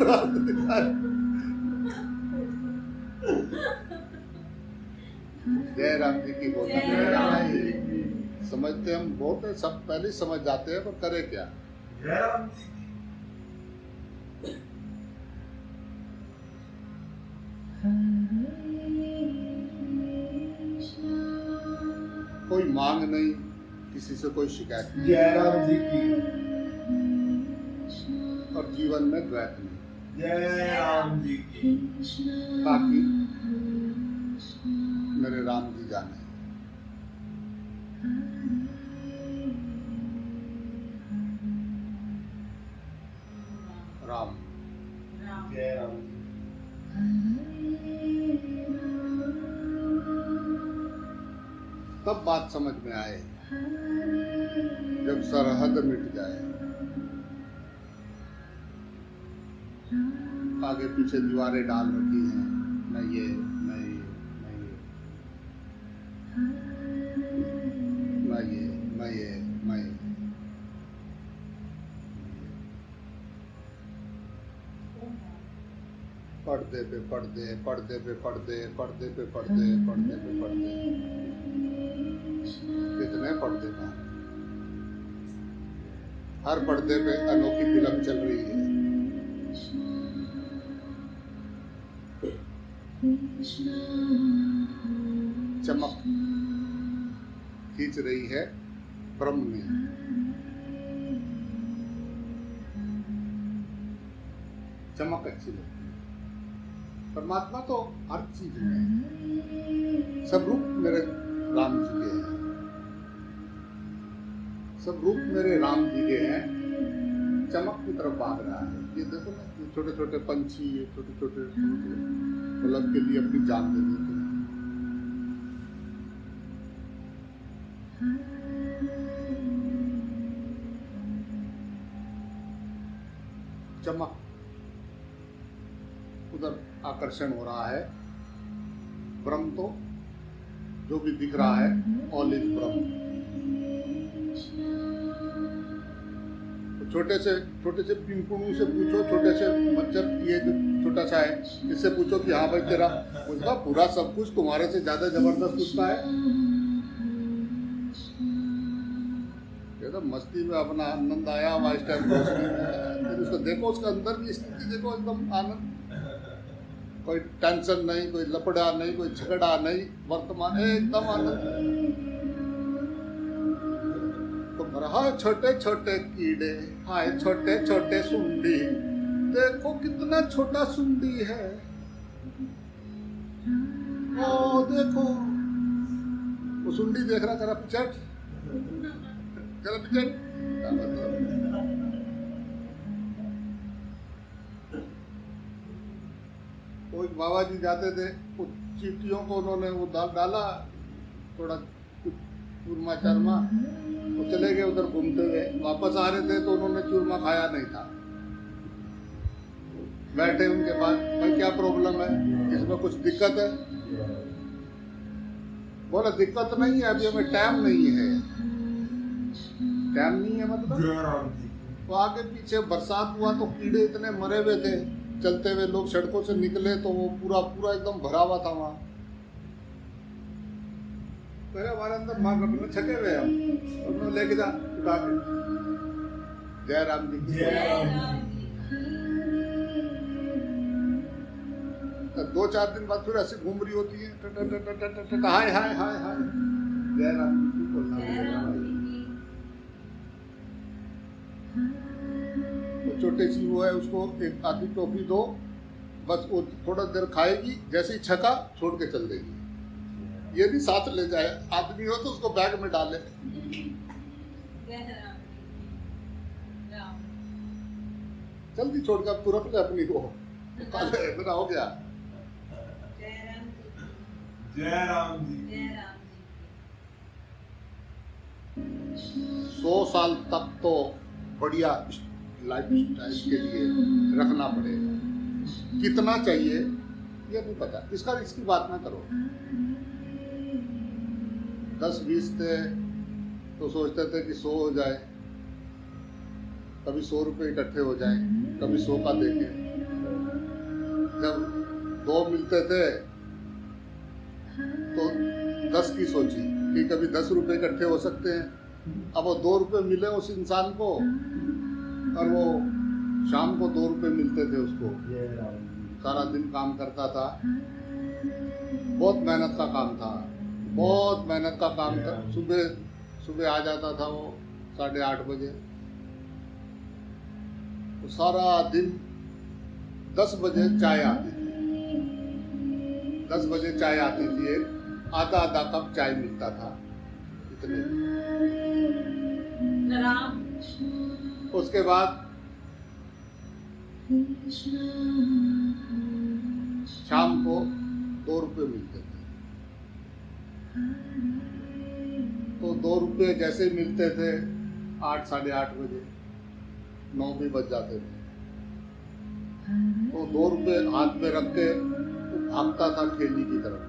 जय राम जी की बोल। समझते हम बहुत है, सब पहले ही समझ जाते हैं, पर करे क्या। जय राम जी कोई मांग नहीं, किसी से कोई शिकायत नहीं, जय राम जी की और जीवन में द्वैत नहीं, जय राम जी की ताकि मेरे राम जी जाने। राम जय राम जी तब बात समझ में आए जब सरहद मिट जाए। आगे पीछे दीवारें डाल रखी हैं, न ये न ये न ये न ये न ये न ये। पर्दे पे पर्दे, पर्दे पे पर्दे, पर्दे पे पर्दे, पर्दे पे पर्दे, कितने पर्दे का। हर पर्दे पे अनोखी फिल्म चल रही है। चमक खींच रही है ब्रह्म में। चमक अच्छी लगती है। परमात्मा तो हर चीज में है। सब रूप मेरे राम जी के हैं, सब रूप मेरे राम जी के हैं। चमक की तरफ भाग रहा है। ये देखो ना, ये छोटे छोटे पंछी, ये छोटे छोटे बल्ब के लिए अपनी जान दे देते हैं। चमक, उधर आकर्षण हो रहा है। ब्रह्म तो जो भी दिख रहा है ऑल इज ब्रह्म। छोटे से पिंपुणु से पूछो, छोटे से मच्छर, ये जो छोटा सा है, इससे पूछो कि हाँ भाई तेरा उसका पूरा सब कुछ तुम्हारे से ज्यादा जबरदस्त उसका है। ये तो मस्ती में अपना आनंद आया हुआ इस टाइम फिर उसको देखो, उसके अंदर की स्थिति देखो, एकदम आनंद, कोई टेंशन नहीं, कोई लपड़ा नहीं, कोई झगड़ा नहीं, वर्तमान एकदम आनंद। रहा छोटे छोटे कीड़े, हाय छोटे छोटे सुंडी, देखो कितना छोटा सुंडी है। ओ देखो वो सुंडी देख रहा, करा पिचट, करा पिचट। वो बाबा जी जाते थे, वो चींटियों को उन्होंने वो डाला थोड़ा चूरमा चारमा, वो चले गए उधर घूमते हुए, वापस आ रहे थे तो उन्होंने चूरमा खाया नहीं था। बैठे उनके पास, भाई क्या प्रॉब्लम है, इसमें कुछ दिक्कत है? बोला दिक्कत नहीं है, अभी हमें टाइम नहीं है। टाइम नहीं है मतलब तो आगे पीछे बरसात हुआ तो कीड़े इतने मरे हुए थे, चलते हुए लोग सड़कों से निकले तो वो पूरा पूरा एकदम भरा हुआ था वहाँ। पहले हमारे अंदर मार रखने छके हुए हम, उन्होंने लेके जा उठा के। जय राम जी की। जय राम तो 2-4 दिन बाद फिर ऐसी घूम रही होती है, हाय हाय हाय हाय, जय राम जी की बोलना पड़ेगा भाई। तो छोटे सी वो है, उसको एक आधी टोपी दो, बस वो थोड़ा देर खाएगी, जैसे ही छका छोड़ के चल देगी। ये भी साथ ले जाए, आदमी हो तो उसको बैग में डाले। जल्दी छोड़ के अब तू रख ले अपनी को, इतना हो गया। जय राम जी। 100 साल तक तो बढ़िया लाइफ स्टाइल के लिए रखना पड़ेगा। कितना चाहिए ये नहीं पता, इसकी बात ना करो। 10-20 थे तो सोचते थे कि 100 हो जाए, कभी 100 रुपये इकट्ठे हो जाए, कभी 100 का देखें। जब 2 मिलते थे तो 10 की सोची कि कभी 10 रुपये इकट्ठे हो सकते हैं। अब वो 2 रुपये मिले उस इंसान को, और वो शाम को 2 रुपये मिलते थे उसको। जय राम जी। सारा दिन काम करता था, बहुत मेहनत का काम था, बहुत मेहनत का काम था। सुबह आ जाता था वो 8:30 बजे, तो सारा दिन 10 बजे चाय आती थी। 10 बजे चाय आती थी, एक आधा कप चाय मिलता था, इतने। उसके बाद शाम को 2 रुपये मिलते थे। तो 2 रुपये जैसे मिलते थे 8 साढ़े 8 बजे, 9 भी बज जाते थे। तो 2 रुपये हाथ में रख के वो भागता था ठेली की तरफ।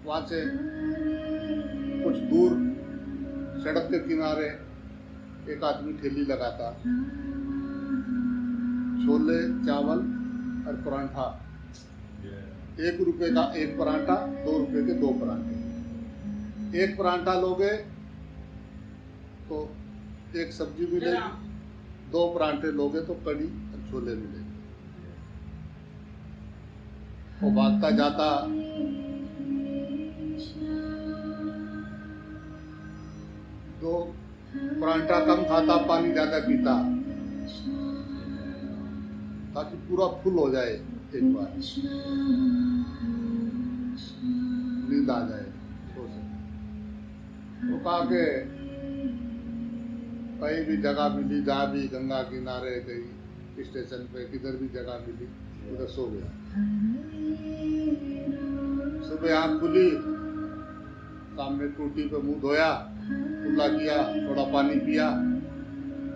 वहाँ से कुछ दूर सड़क के किनारे एक आदमी ठेली लगाता, छोले चावल और परांठा। 1 रुपये का 1 परांठा, 2 रुपये के 2 परांठे। 1 परांठा लोगे तो 1 सब्जी मिलेगी, 2 परांठे लोगे तो कड़ी और छोले मिलेंगे। वो भागता जाता, दो परांठा कम खाता, पानी ज्यादा पीता, ताकि पूरा फुल हो जाए, एक बार नींद आ जाए। तो कहा के कहीं भी जगह मिली, जहाँ भी गंगा किनारे, कहीं स्टेशन पे, किधर भी जगह मिली, उधर सो गया। सुबह आँख खुली, सामने टूटी पे मुंह धोया, कुल्ला किया, थोड़ा पानी पिया,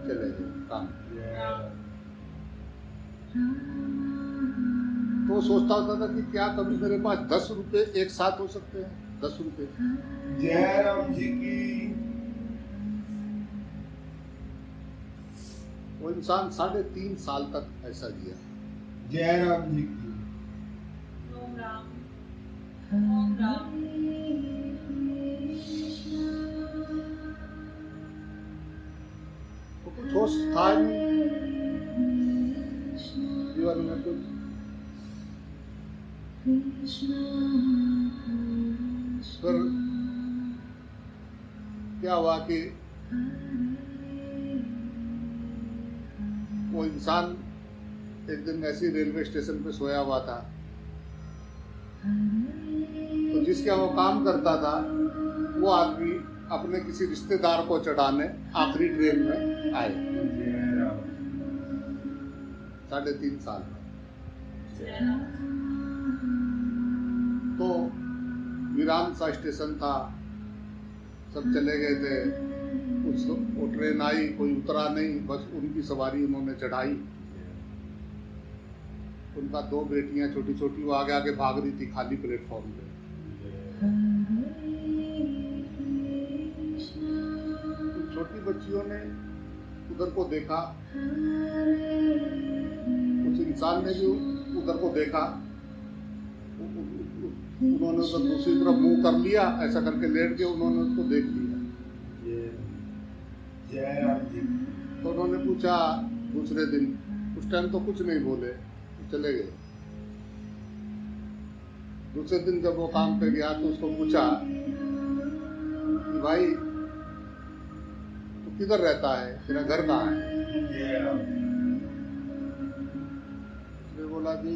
चले गए काम। तो सोचता होता था कि क्या कभी मेरे पास 10 रुपये एक साथ हो सकते हैं? 10 रुपये। जय राम जी की। वो इंसान 3.5 साल तक ऐसा जिया। जय राम जी की। ओम राम, ओम राम। तो कुछ होश था नहीं जीवन में कुछ। फिर क्या हुआ कि वो इंसान एक दिन ऐसी रेलवे स्टेशन पे सोया हुआ था, तो जिसके वो काम करता था वो आदमी अपने किसी रिश्तेदार को चढ़ाने आखिरी ट्रेन में आए। जय राम। 3.5 साल में। तो वीरान सा स्टेशन था, सब चले गए थे। वो ट्रेन आई, कोई उतरा नहीं, बस उनकी सवारी उन्होंने चढ़ाई। उनका 2 बेटियां छोटी छोटी, वो आगे आगे भाग रही थी खाली प्लेटफॉर्म पे। छोटी बच्चियों ने उधर को देखा, उस इंसान ने भी उधर को देखा, उन्होंने तो दूसरी तरफ मुंह कर लिया, ऐसा करके लेट के उन्होंने उसको देख लिया। जय राम जी की। तो उन्होंने पूछा दूसरे दिन, उस टाइम तो कुछ नहीं बोले, तो चले गए। दूसरे दिन जब वो काम पे गया तो उसको पूछा कि भाई तू किधर रहता है, तेरा घर कहाँ है? जय राम जी। उसने बोला कि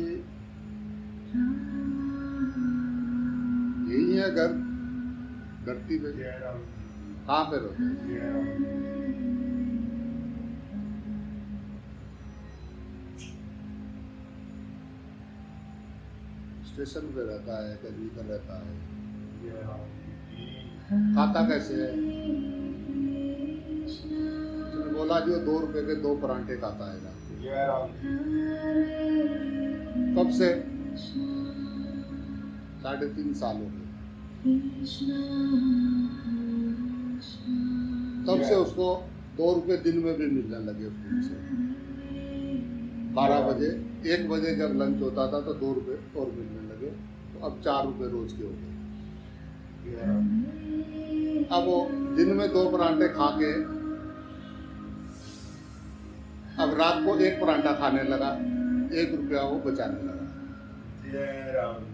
यही है घर, धरती पे। जय राम जी। कहाँ पे रहते हैं? जय राम जी। स्टेशन पे रहता है, कहीं इधर रहता है। जय राम जी की। खाता कैसे है? उसने बोला जो 2 रुपए के 2 परांठे खाता है। जय राम जी। कब से? 3.5 साल हो गए। तब से उसको 2 रुपए दिन में भी मिलने लगे उस दिन से। 12 बजे 1 बजे जब लंच होता था तो 2 रुपए और मिलने लगे, तो अब 4 रुपए रोज के हो गए। जय राम जी। अब वो दिन में 2 परांठे खा के अब रात को 1 परांठा खाने लगा, 1 रुपया वो बचाने लगा। जय राम जी।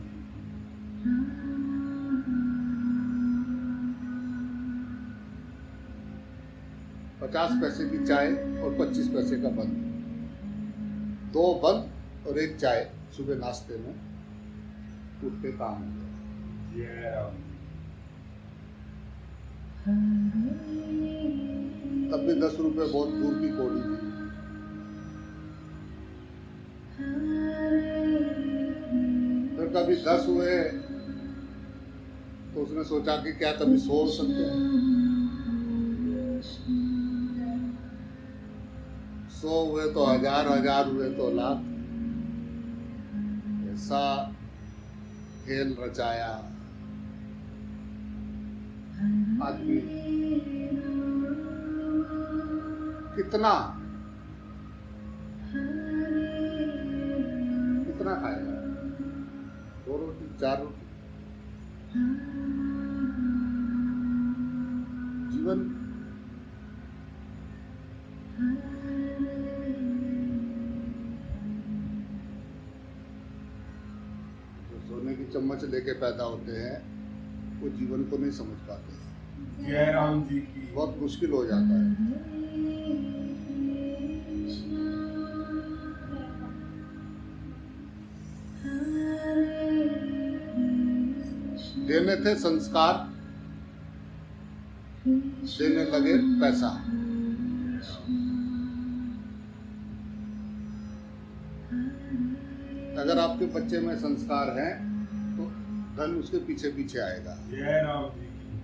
50 पैसे की चाय और 25 पैसे का बंद, 2 बंद और 1 चाय सुबह नाश्ते में, उठ के काम हो गया। जय राम जी। तब भी 10 रुपए बहुत दूर की कौड़ी थी। फिर कभी 10 हुए तो उसने सोचा कि क्या कभी 100 हो सकते हैं। 100 हुए तो 1000, 1000 हुए तो लाख। ऐसा खेल रचाया आदमी। कितना कितना खाएगा? 2 रोटी, 4 रोटी। जीवन जो सोने की चम्मच लेके पैदा होते हैं वो जीवन को नहीं समझ पाते। जय राम जी की। बहुत मुश्किल हो जाता है। देने थे संस्कार, देने लगे पैसा। अगर आपके बच्चे में संस्कार हैं तो धन उसके पीछे पीछे आएगा। जय राम जी की।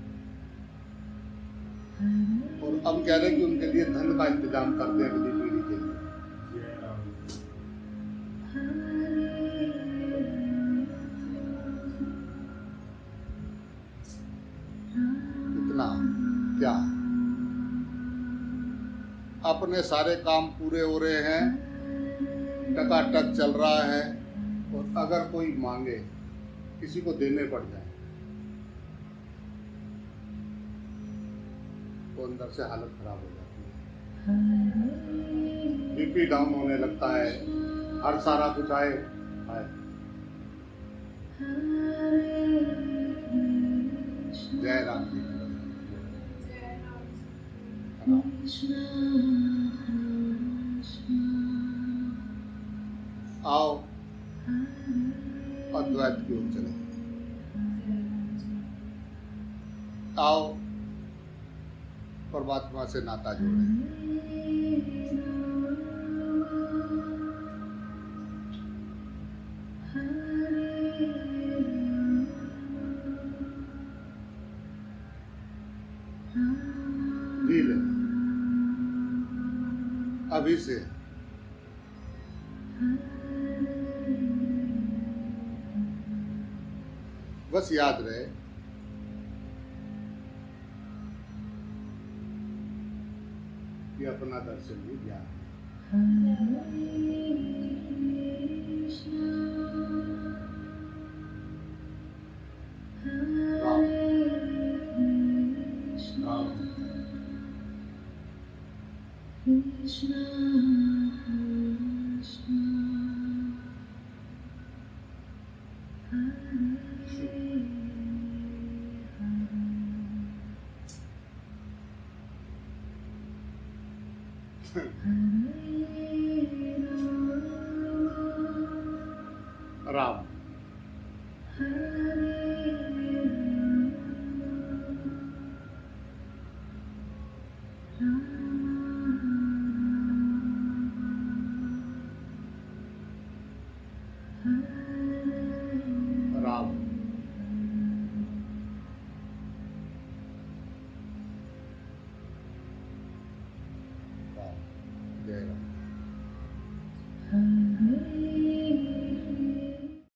और अब कह रहे हैं कि उनके लिए धन का इंतजाम कर दें अगली पीढ़ी के लिए। जय राम जी। कितना क्या? अपने सारे काम पूरे हो रहे हैं, टकाटक चल रहा है, और अगर कोई मांगे, किसी को देने पड़ जाए तो अंदर से हालत खराब हो जाती है। बीपी डाउन होने लगता है, हर सारा कुछ आए आए। जय राम जी। आओ अद्वैत की ओर चले। आओ परमात्मा से नाता जोड़े। जी ले अभी से। बस याद रहे कि अपना दर्शन भी ज्ञान है। राम। राम।